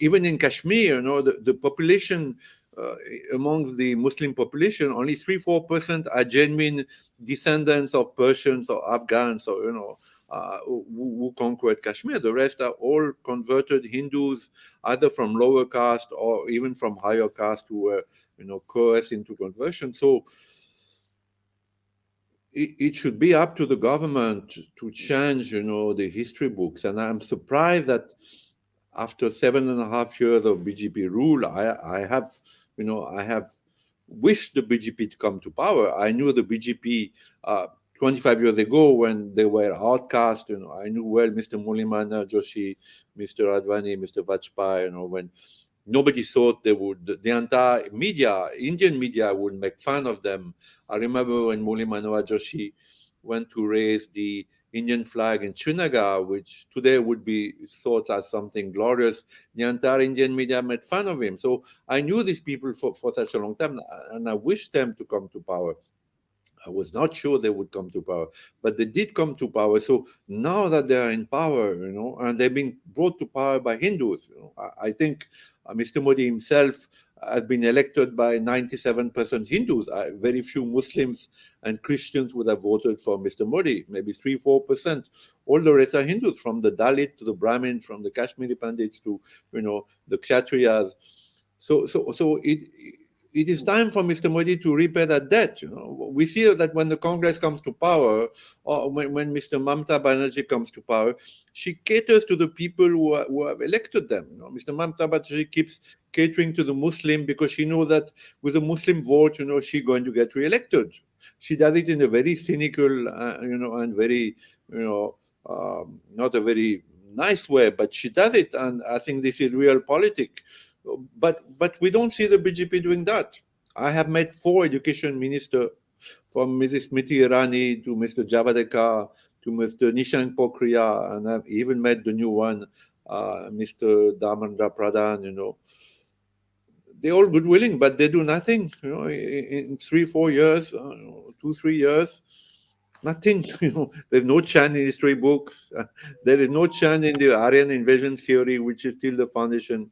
even in Kashmir, the population, uh, amongst the Muslim population, only 3-4% are genuine descendants of Persians or Afghans, or who conquered Kashmir. The rest are all converted Hindus, either from lower caste or even from higher caste, who were coerced into conversion. So it should be up to the government to change, the history books. And I'm surprised that after 7.5 years of BJP rule, I have wished the BJP to come to power. I knew the BJP 25 years ago when they were outcast. I knew well Mr. Mulimana Joshi, Mr. Advani, Mr. Vajpayee. When nobody thought they would, the entire media, Indian media, would make fun of them. I remember when Mulimana Joshi went to raise the Indian flag in Srinagar, which today would be thought as something glorious. The entire Indian media made fun of him. So I knew these people for such a long time, and I wished them to come to power. I was not sure they would come to power, but they did come to power. So now that they are in power, and they've been brought to power by Hindus, I think Mr. Modi himself has been elected by 97% Hindus. Very few Muslims and Christians would have voted for Mr. Modi, maybe 3-4%. All the rest are Hindus, from the Dalit to the Brahmin, from the Kashmiri Pandits to, the Kshatriyas. So it is time for Mr. Modi to repay that debt. We see that when the Congress comes to power, or when Mr. Mamta Banerjee comes to power, she caters to the people who have elected them. Mr. Mamta Banerjee keeps catering to the Muslim because she knows that with a Muslim vote, she's going to get re-elected. She does it in a very cynical, and very, not a very nice way, but she does it, and I think this is real politics. But we don't see the BJP doing that. I have met 4 education ministers, from Mrs. Smriti Irani to Mr. Javadekar to Mr. Nishank Pokriya, and I've even met the new one, Mr. Dharmendra Pradhan. They're all good willing, but they do nothing. In 3-4 years, 2-3 years, nothing. There's no chant in history books. There is no chant in the Aryan invasion theory, which is still the foundation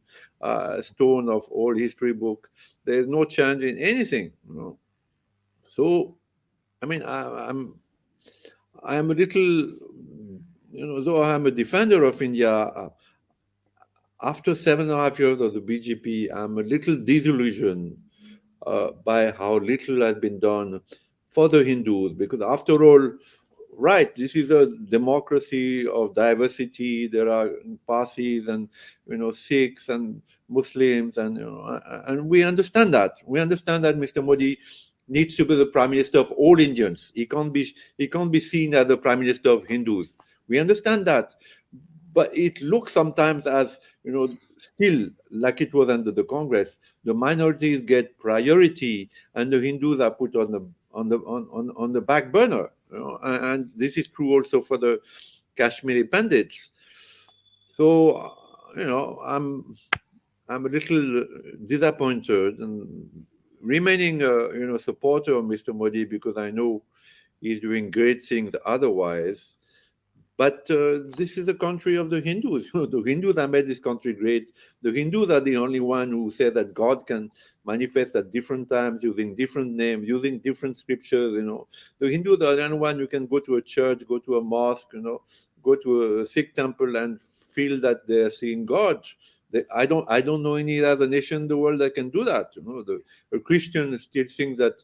stone of all history book. There is no chant in anything. So, I mean, I'm a little, though I'm a defender of India. After 7.5 years of the BJP, I'm a little disillusioned by how little has been done for the Hindus, because after all, right, this is a democracy of diversity. There are Parsis and Sikhs and Muslims, and we understand that. We understand that Mr. Modi needs to be the prime minister of all Indians. He can't be seen as the prime minister of Hindus. We understand that, but it looks sometimes as still like it was under the Congress. The minorities get priority, and the Hindus are put on the back burner. And this is true also for the Kashmiri Pandits. So I'm a little disappointed, and remaining supporter of Mr. Modi, because I know he's doing great things otherwise. But this is the country of the Hindus. The Hindus have made this country great. The Hindus are the only one who say that God can manifest at different times using different names, using different scriptures. The Hindus are the only one who can go to a church, go to a mosque, go to a Sikh temple and feel that they're seeing God. I don't know any other nation in the world that can do that. The Christian still think that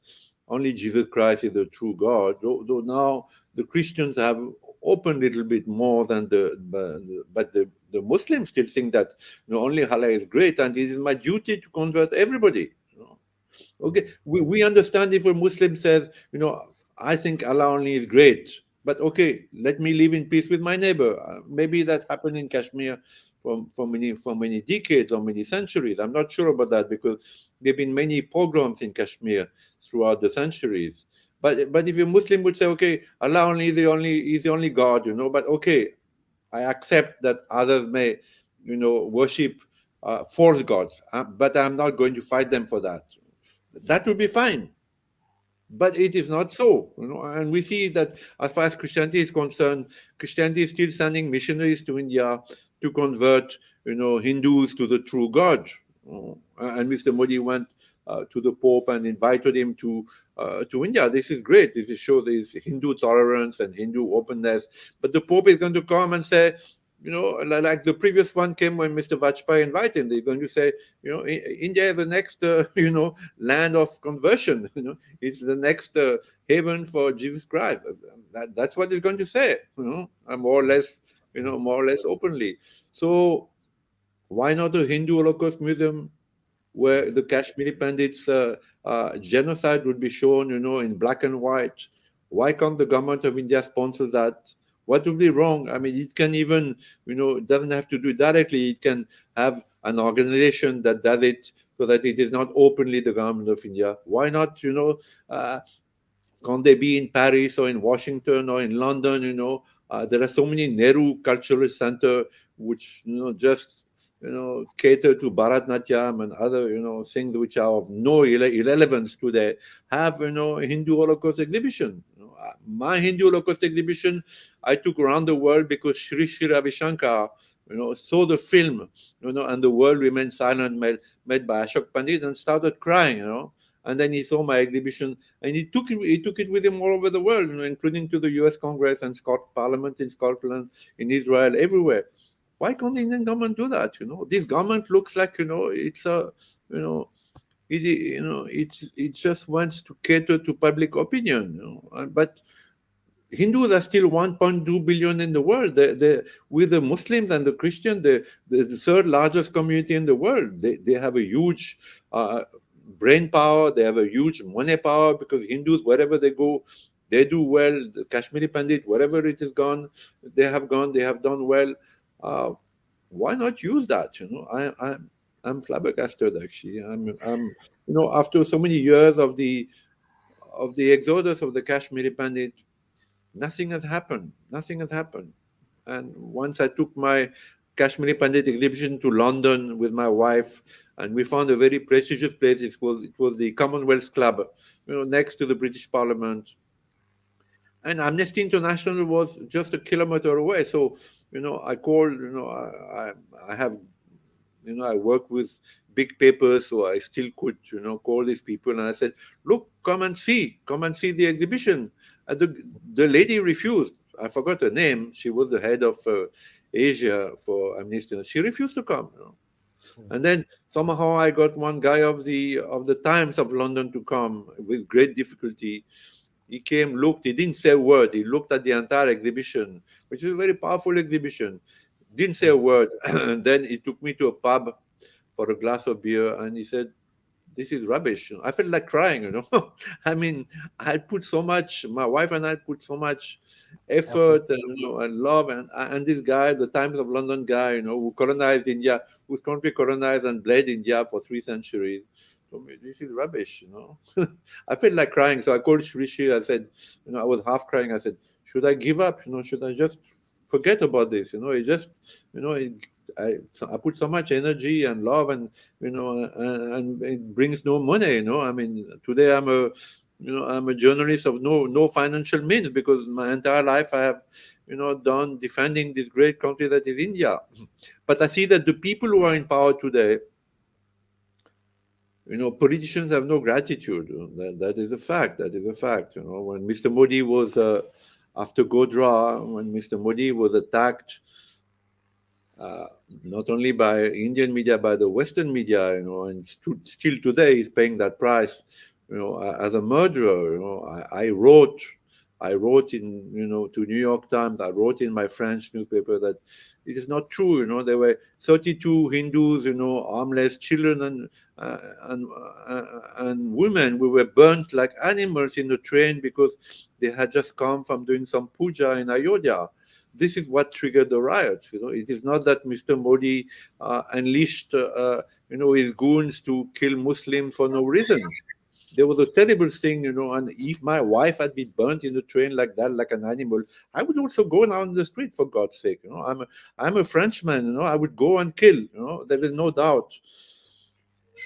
only Jesus Christ is the true God. Though now the Christians have opened a little bit more than but the Muslims still think that only Allah is great, and it is my duty to convert everybody. Okay, we understand if a Muslim says, I think Allah only is great, but okay, let me live in peace with my neighbor. Maybe that happened in Kashmir for many decades or many centuries. I'm not sure about that, because there have been many pogroms in Kashmir throughout the centuries. But if a Muslim would say, okay, Allah only is the only God, but okay, I accept that others may, worship false gods, but I'm not going to fight them for that. That would be fine. But it is not so, and we see that as far as Christianity is concerned, Christianity is still sending missionaries to India to convert, Hindus to the true God. And Mr. Modi went to the Pope and invited him to India. This is great. This shows his Hindu tolerance and Hindu openness. But the Pope is going to come and say, like the previous one came when Mr. Vajpayee invited him. They're going to say, India is the next, land of conversion. It's the next haven for Jesus Christ. That's what he's going to say. And more or less openly. So why not a Hindu Holocaust museum where the Kashmiri Pandits' genocide would be shown, in black and white? Why can't the government of India sponsor that? What would be wrong? I mean, it can even, it doesn't have to do it directly. It can have an organization that does it so that it is not openly the government of India. Why not, uh, can't they be in Paris or in Washington or in London? There are so many Nehru Cultural Center which just cater to Bharatnatyam and other things which are of no irrelevance today. Have Hindu Holocaust exhibition. My Hindu Holocaust exhibition I took around the world because Sri Sri Ravi Shankar saw the film, and the world remained silent, made by Ashok Pandit, and started crying. And then he saw my exhibition, and he took it with him all over the world, including to the U.S. Congress and Parliament in Scotland, in Israel, everywhere. Why can't the Indian government do that? This government looks like it's a you know it just wants to cater to public opinion, but Hindus are still 1.2 billion in the world. With the Muslims and the Christians, the third largest community in the world. They have a huge brain power. They have a huge money power because Hindus, wherever they go, they do well. The Kashmiri Pandit, wherever it is gone, they have done well. Uh, why not use that? I'm flabbergasted actually. After so many years of the exodus of the Kashmiri Pandit, nothing has happened. Nothing has happened. And once I took my Kashmiri Pandit exhibition to London with my wife, and we found a very prestigious place. It was the Commonwealth Club, next to the British Parliament. And Amnesty International was just a kilometer away. So, I called. I have I work with big papers, so I still could, call these people. And I said, look, come and see the exhibition. And the lady refused. I forgot her name. She was the head of Asia for Amnesty. She refused to come. And then somehow I got one guy of the Times of London to come with great difficulty. He came, looked, he didn't say a word. He looked at the entire exhibition, which is a very powerful exhibition. Didn't say a word. And then he took me to a pub for a glass of beer, and he said, "This is rubbish." I felt like crying. I mean, I put so much. My wife and I put so much effort and love, and this guy, the Times of London guy, who colonized India, whose country colonized and bled India for 3 centuries, told me this is rubbish. I felt like crying, so I called Shrishi. I said, I was half crying. I said, "Should I give up? Should I just forget about this?" It just, I put so much energy and love, and it brings no money. I mean, today I'm a journalist of no financial means because my entire life I have, done defending this great country that is India. But I see that the people who are in power today, politicians have no gratitude. That is a fact. That is a fact. When Mr. Modi was after Godhra, when Mr. Modi was attacked, uh, not only by Indian media, by the Western media, and still today he's paying that price, as a murderer. I wrote in, to New York Times, I wrote in my French newspaper that it is not true. There were 32 Hindus, armless children uh, and and women who were burnt like animals in the train because they had just come from doing some puja in Ayodhya. This is what triggered the riots. It is not that Mr. Modi unleashed, his goons to kill Muslims for no reason. There was a terrible thing, and if my wife had been burnt in the train like that, like an animal, I would also go down the street, for God's sake. I'm a Frenchman, I would go and kill, there is no doubt.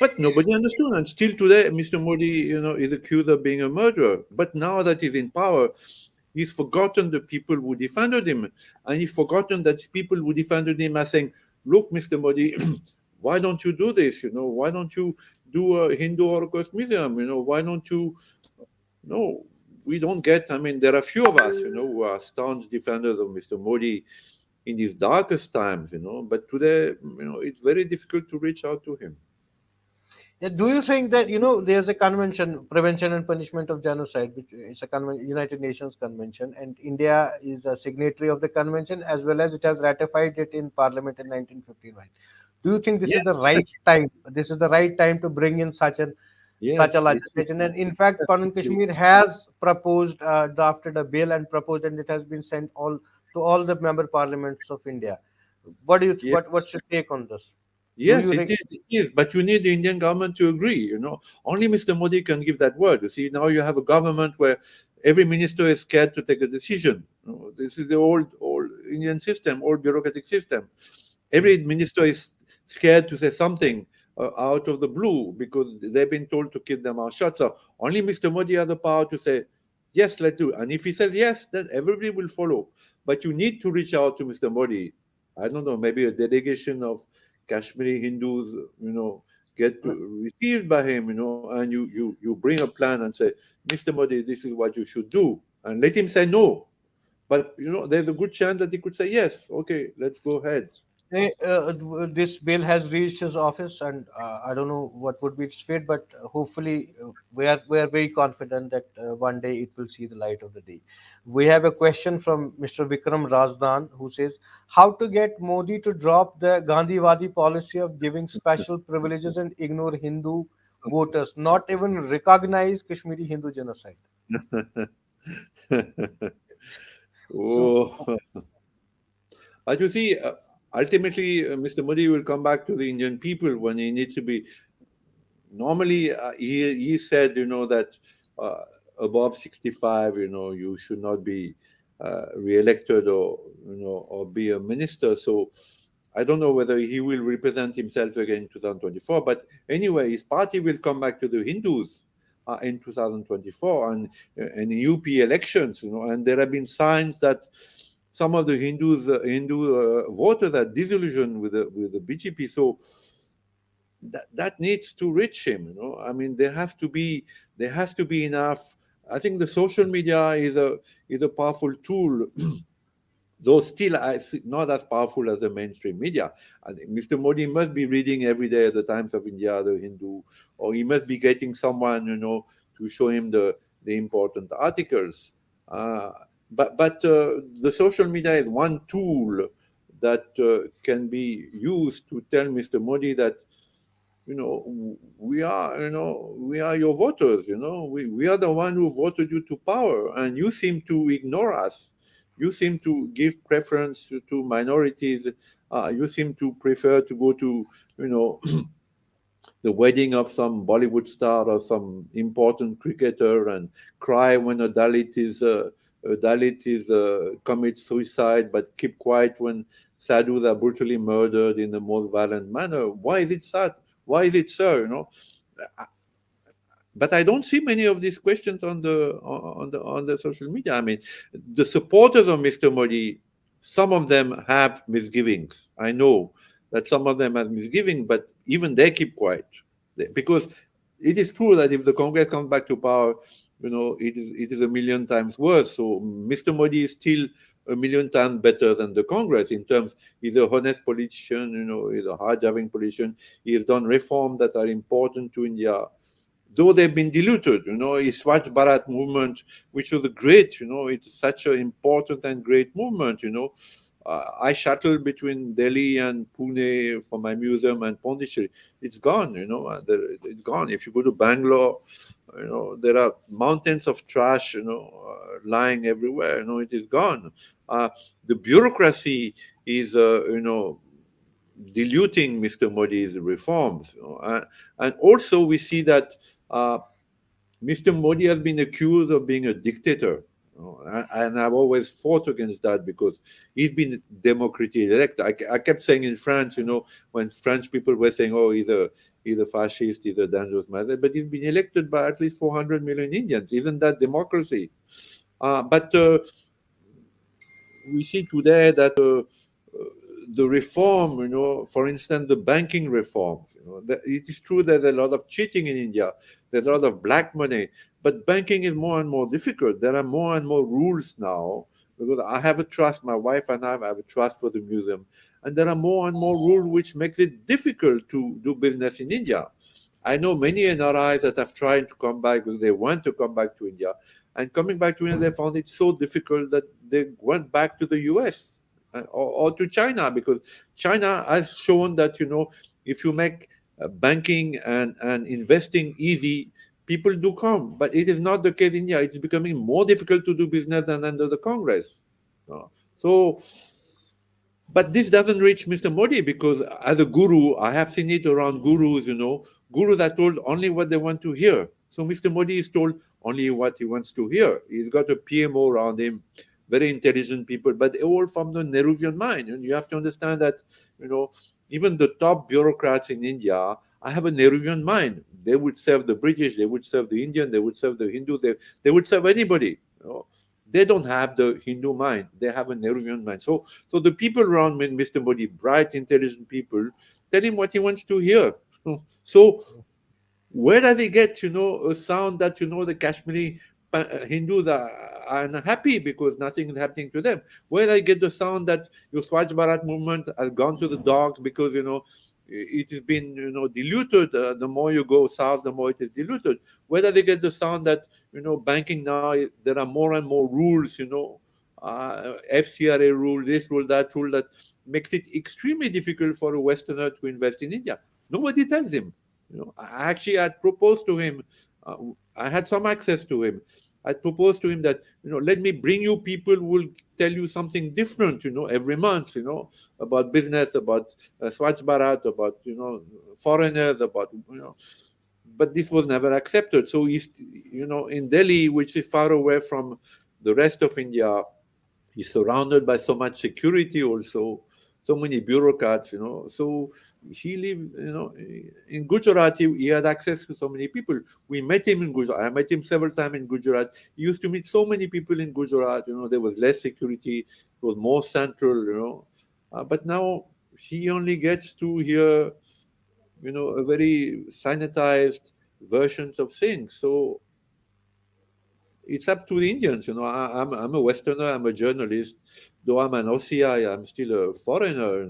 But nobody understood. And still today, Mr. Modi, is accused of being a murderer. But now that he's in power, he's forgotten the people who defended him. And he's forgotten that people who defended him are saying, look, Mr. Modi, why don't you do this? Why don't you do a Hindu Holocaust museum? Why don't you? No, we don't get. I mean, there are few of us, who are staunch defenders of Mr. Modi in his darkest times, but today, it's very difficult to reach out to him. Yeah, do you think that there's a convention, Prevention and Punishment of Genocide, which is a United Nations convention, and India is a signatory of the convention as well as it has ratified it in Parliament in 1959. Do you think this is the Yes, right yes. time? This is the right time to bring in such an such a Yes, it is. legislation. And in fact, Parliament Definitely. Kashmir has proposed, drafted a bill and proposed, and it has been sent all to all the member parliaments of India. What's Yes. your take on this? Do Yes, you it is. It is. But you need the Indian government to agree. Only Mr. Modi can give that word. You see, now you have a government where every minister is scared to take a decision. This is the old Indian system, old bureaucratic system. Every minister is scared to say something out of the blue because they've been told to keep their mouth shut. So only Mr. Modi has the power to say, yes, let's do it. And if he says yes, then everybody will follow. But you need to reach out to Mr. Modi. I don't know, maybe a delegation of Kashmiri Hindus, get received by him, and you bring a plan and say, Mr. Modi, this is what you should do, and let him say no. But there's a good chance that he could say yes. Okay, let's go ahead. This bill has reached his office, and I don't know what would be its fate, but hopefully, we are very confident that one day it will see the light of the day. We have a question from Mr. Vikram Razdan, who says, "How to get Modi to drop the Gandhiwadi policy of giving special privileges and ignore Hindu voters, not even recognize Kashmiri Hindu genocide?" So, Oh, but you see, ultimately, Mr. Modi will come back to the Indian people when he needs to be. Normally, he said, that uh, above 65, you should not be re-elected or be a minister. So I don't know whether he will represent himself again in 2024. But anyway, his party will come back to the Hindus in 2024 and UP elections. And there have been signs that some of the Hindu voters are disillusioned with the BJP. So that needs to reach him. I mean, there has to be enough. I think the social media is a powerful tool, though still not as powerful as the mainstream media. I think Mr. Modi must be reading every day the Times of India, the Hindu, or he must be getting someone, to show him the important articles. Uh, but the social media is one tool that can be used to tell Mr. Modi that we are your voters. We are the one who voted you to power, and you seem to ignore us. You seem to give preference to minorities. You seem to prefer to go to you know the wedding of some Bollywood star or some important cricketer and cry when a Dalit is commits suicide, but keep quiet when sadhus are brutally murdered in the most violent manner. Why is it sad? Why is it so? But I don't see many of these questions on the social media. I mean, the supporters of Mr. Modi, some of them have misgivings. I know that some of them have misgivings, but even they keep quiet because it is true that if the Congress comes back to power, it is a million times worse. So Mr. Modi is still a million times better than the Congress in terms. He's a honest politician. He's a hard-driving politician. He has done reforms that are important to India, though they've been diluted. His Swachh Bharat movement, which was a great, it's such an important and great movement. I shuttle between Delhi and Pune for my museum and Pondicherry. It's gone. It's gone. If you go to Bangalore, there are mountains of trash, lying everywhere. It is gone. Uh, the bureaucracy is, diluting Mr. Modi's reforms. And also, we see that uh, Mr. Modi has been accused of being a dictator. And I've always fought against that because he's been democratically elected. I kept saying in France, when French people were saying, "Oh, he's a fascist, he's a dangerous man," but he's been elected by at least 400 million Indians. Isn't that democracy? But we see today that the reform, for instance, the banking reforms, it is true that there's a lot of cheating in India, there's a lot of black money, but banking is more and more difficult. There are more and more rules now because I have a trust, my wife and I have a trust for the museum, and there are more and more rules which makes it difficult to do business in India. I know many NRIs that have tried to come back because they want to come back to India, and coming back to India, they found it so difficult that they went back to the US or to China because China has shown that if you make banking and investing easy, people do come. But it is not the case in India. It's becoming more difficult to do business than under the Congress. So, but this doesn't reach Mr. Modi because as a guru, I have seen it around gurus, gurus are told only what they want to hear. So Mr. Modi is told only what he wants to hear. He's got a PMO around him, very intelligent people, but they all from the Nehruvian mind. And you have to understand that, you know, even the top bureaucrats in India, I have a Nehruvian mind. They would serve the British, they would serve the Indian, they would serve the Hindu, they would serve anybody. They don't have the Hindu mind. They have a Nehruvian mind. So the people around Mr. Modi, bright, intelligent people, tell him what he wants to hear. So where does he get, a sound that, the Kashmiri Hindus are unhappy because nothing is happening to them? Where do I get the sound that your Swachh Bharat movement has gone to the dogs because, it has been, diluted. The more you go south, the more it is diluted. Where do they get the sound that, banking now, there are more and more rules, FCRA rule, this rule, that makes it extremely difficult for a Westerner to invest in India. Nobody tells him. I actually had proposed to him. Uh, I had some access to him. I proposed to him that, let me bring you people who will tell you something different, every month, about business, about Swachh Bharat, about, foreigners, about, but this was never accepted. So he's, in Delhi, which is far away from the rest of India, he's surrounded by so much security also, so many bureaucrats, so he lived, in Gujarat. He had access to so many people. We met him in Gujarat. I met him several times in Gujarat. He used to meet so many people in Gujarat. There was less security. It was more central. But now he only gets to hear, a very sanitized versions of things. So it's up to the Indians. I'm a Westerner, I'm a journalist. Though I'm an OCI, I'm still a foreigner.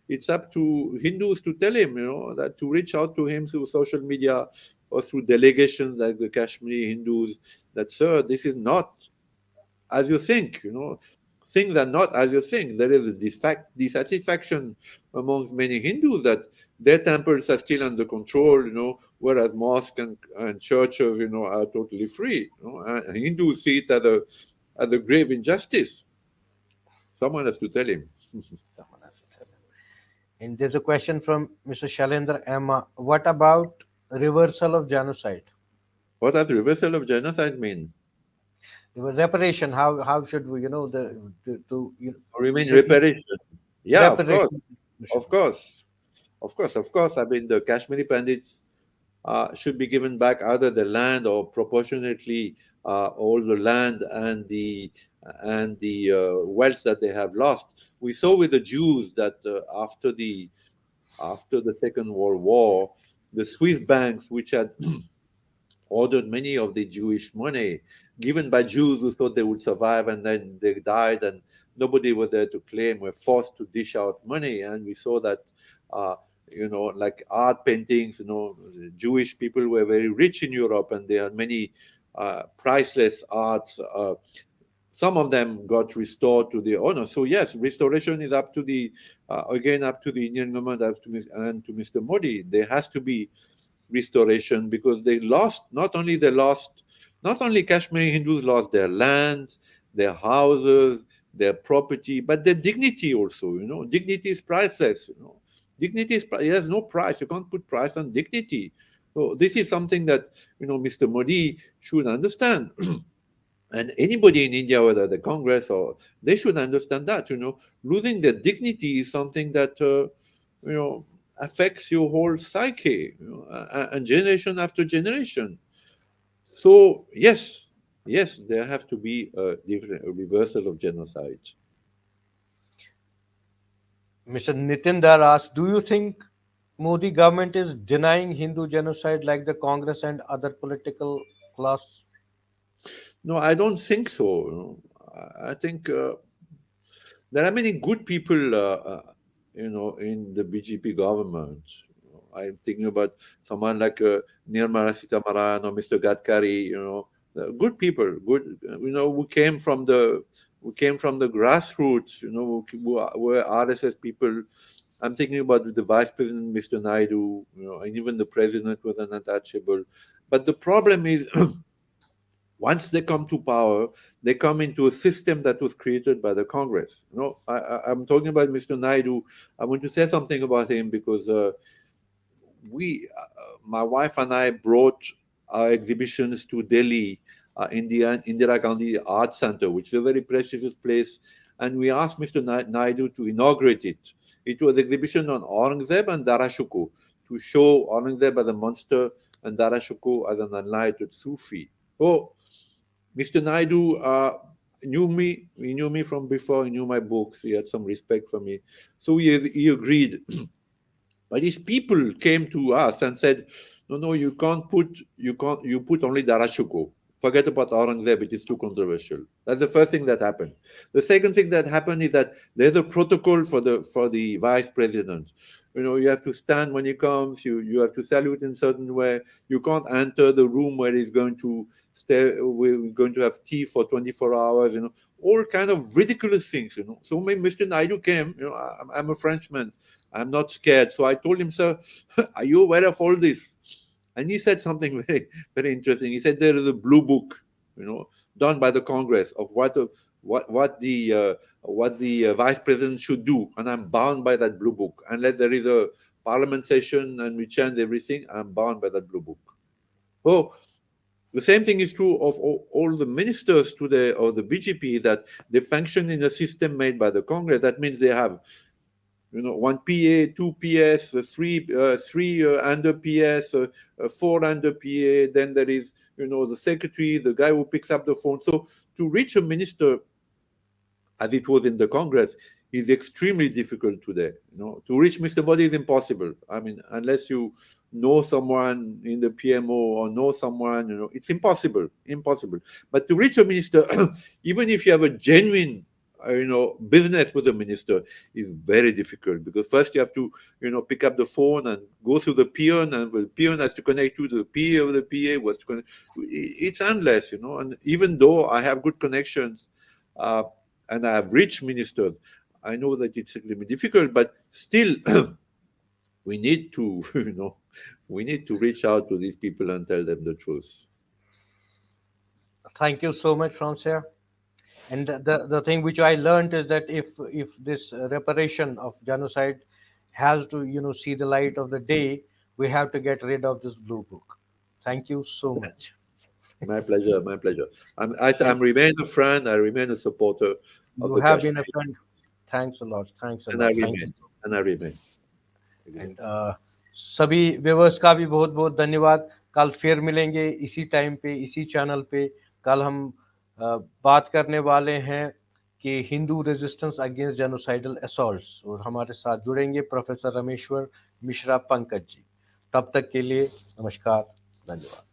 It's up to Hindus to tell him, that to reach out to him through social media or through delegations like the Kashmiri Hindus, that, sir, this is not as you think. Things are not as you think. There is a dissatisfaction amongst many Hindus that their temples are still under control, whereas mosques and churches, are totally free. And Hindus see it as a grave injustice. Someone has to tell him. Someone has to tell him. And there's a question from Mr. Shalendra Emma. What about reversal of genocide? What does reversal of genocide mean? Reparation. How should we, to Or you mean should he reparation? Yeah, of course, reparation? of course, of course, of course. I mean, the Kashmiri Pandits should be given back either the land or proportionately all the land and the wealth that they have lost. We saw with the Jews that after the Second World War, the Swiss banks, which had ordered many of the Jewish money given by Jews who thought they would survive, and then they died and nobody was there to claim, were forced to dish out money. And we saw that, uh, like art paintings, Jewish people were very rich in Europe and they had many priceless arts. Some of them got restored to the owner. So yes, restoration is up to the Indian government, and to Mr. Modi. There has to be restoration because not only Kashmiri Hindus lost their land, their houses, their property, but their dignity also. Dignity is priceless. There's no price. You can't put price on dignity. So this is something that Mr. Modi should understand. And anybody in India, whether the Congress or they should understand that, losing their dignity is something that, you know, affects your whole psyche, and generation after generation. So, yes, there have to be a reversal of genocide. Mr. Nitin Dar asks, do you think Modi government is denying Hindu genocide like the Congress and other political class? No, I don't think so. I think there are many good people, in the BJP government. I'm thinking about someone like Nirmala Sitharaman or Mr. Gadkari. Good people, good. Who came from the grassroots. Who were RSS people I'm thinking about the vice president, Mr. Naidu, and even the president was an untouchable. But the problem is, once they come to power, they come into a system that was created by the Congress. I'm talking about Mr. Naidu. I want to say something about him because my wife and I brought our exhibitions to Delhi, Indira Gandhi Art Center, which is a very prestigious place, and we asked Mr. Naidu to inaugurate it. It was exhibition on Aurangzeb and Darashuko to show Aurangzeb as a monster and Darashuko as an enlightened Sufi. Oh, Mr. Naidu knew me. He knew me from before. He knew my books. He had some respect for me, so he agreed. But these people came to us and said, "No, no, you put only Darashuko. Forget about Aurangzeb. It is too controversial." That's the first thing that happened. The second thing that happened is that there's a protocol for the vice president. You have to stand when he comes. You have to salute in a certain way. You can't enter the room where he's going to stay. We're going to have tea for 24 hours. All kind of ridiculous things. So when Mr. Naidu came, I'm a Frenchman. I'm not scared. So I told him, "Sir, are you aware of all this?" And he said something very, very interesting. He said there is a blue book, done by the Congress of what the vice president should do, and I'm bound by that blue book. Unless there is a parliament session and we change everything, I'm bound by that blue book. Oh, the same thing is true of all the ministers today of the BGP, that they function in a system made by the Congress. That means they have one PA, two PS, three under PS, four under PA. Then there is, the secretary, the guy who picks up the phone. So to reach a minister, as it was in the Congress, is extremely difficult today. To reach Mr. Modi is impossible. I mean, unless you know someone in the PMO or know someone, it's impossible, impossible. But to reach a minister, even if you have a genuine business with the minister, is very difficult, because first you have to pick up the phone and go through the peon, and the peon has to connect to the PA of the PA was to connect. It's endless. And even though I have good connections, uh, and I have rich ministers, I know that it's extremely difficult, but still we need to we need to reach out to these people and tell them the truth. Thank you so much, Francia. And the thing which I learned is that if this reparation of genocide has to see the light of the day, we have to get rid of this blue book. Thank you so much. My pleasure, my pleasure. And I'm remain a friend. I remain a supporter of you the have been a Kashmir, friend. Thanks a lot. Thanks a and I lot. Thank you. remain, and I remain. And सभी viewers का भी बहुत बहुत धन्यवाद. कल फिर मिलेंगे इसी टाइम पे, इसी चैनल पे. कल हम बात करने वाले हैं कि Hindu resistance against genocidal assaults, और हमारे साथ जुड़ेंगे प्रोफेसर रमेश्वर मिश्रा पंकज जी. तब तक के लिए नमस्कार, धन्यवाद.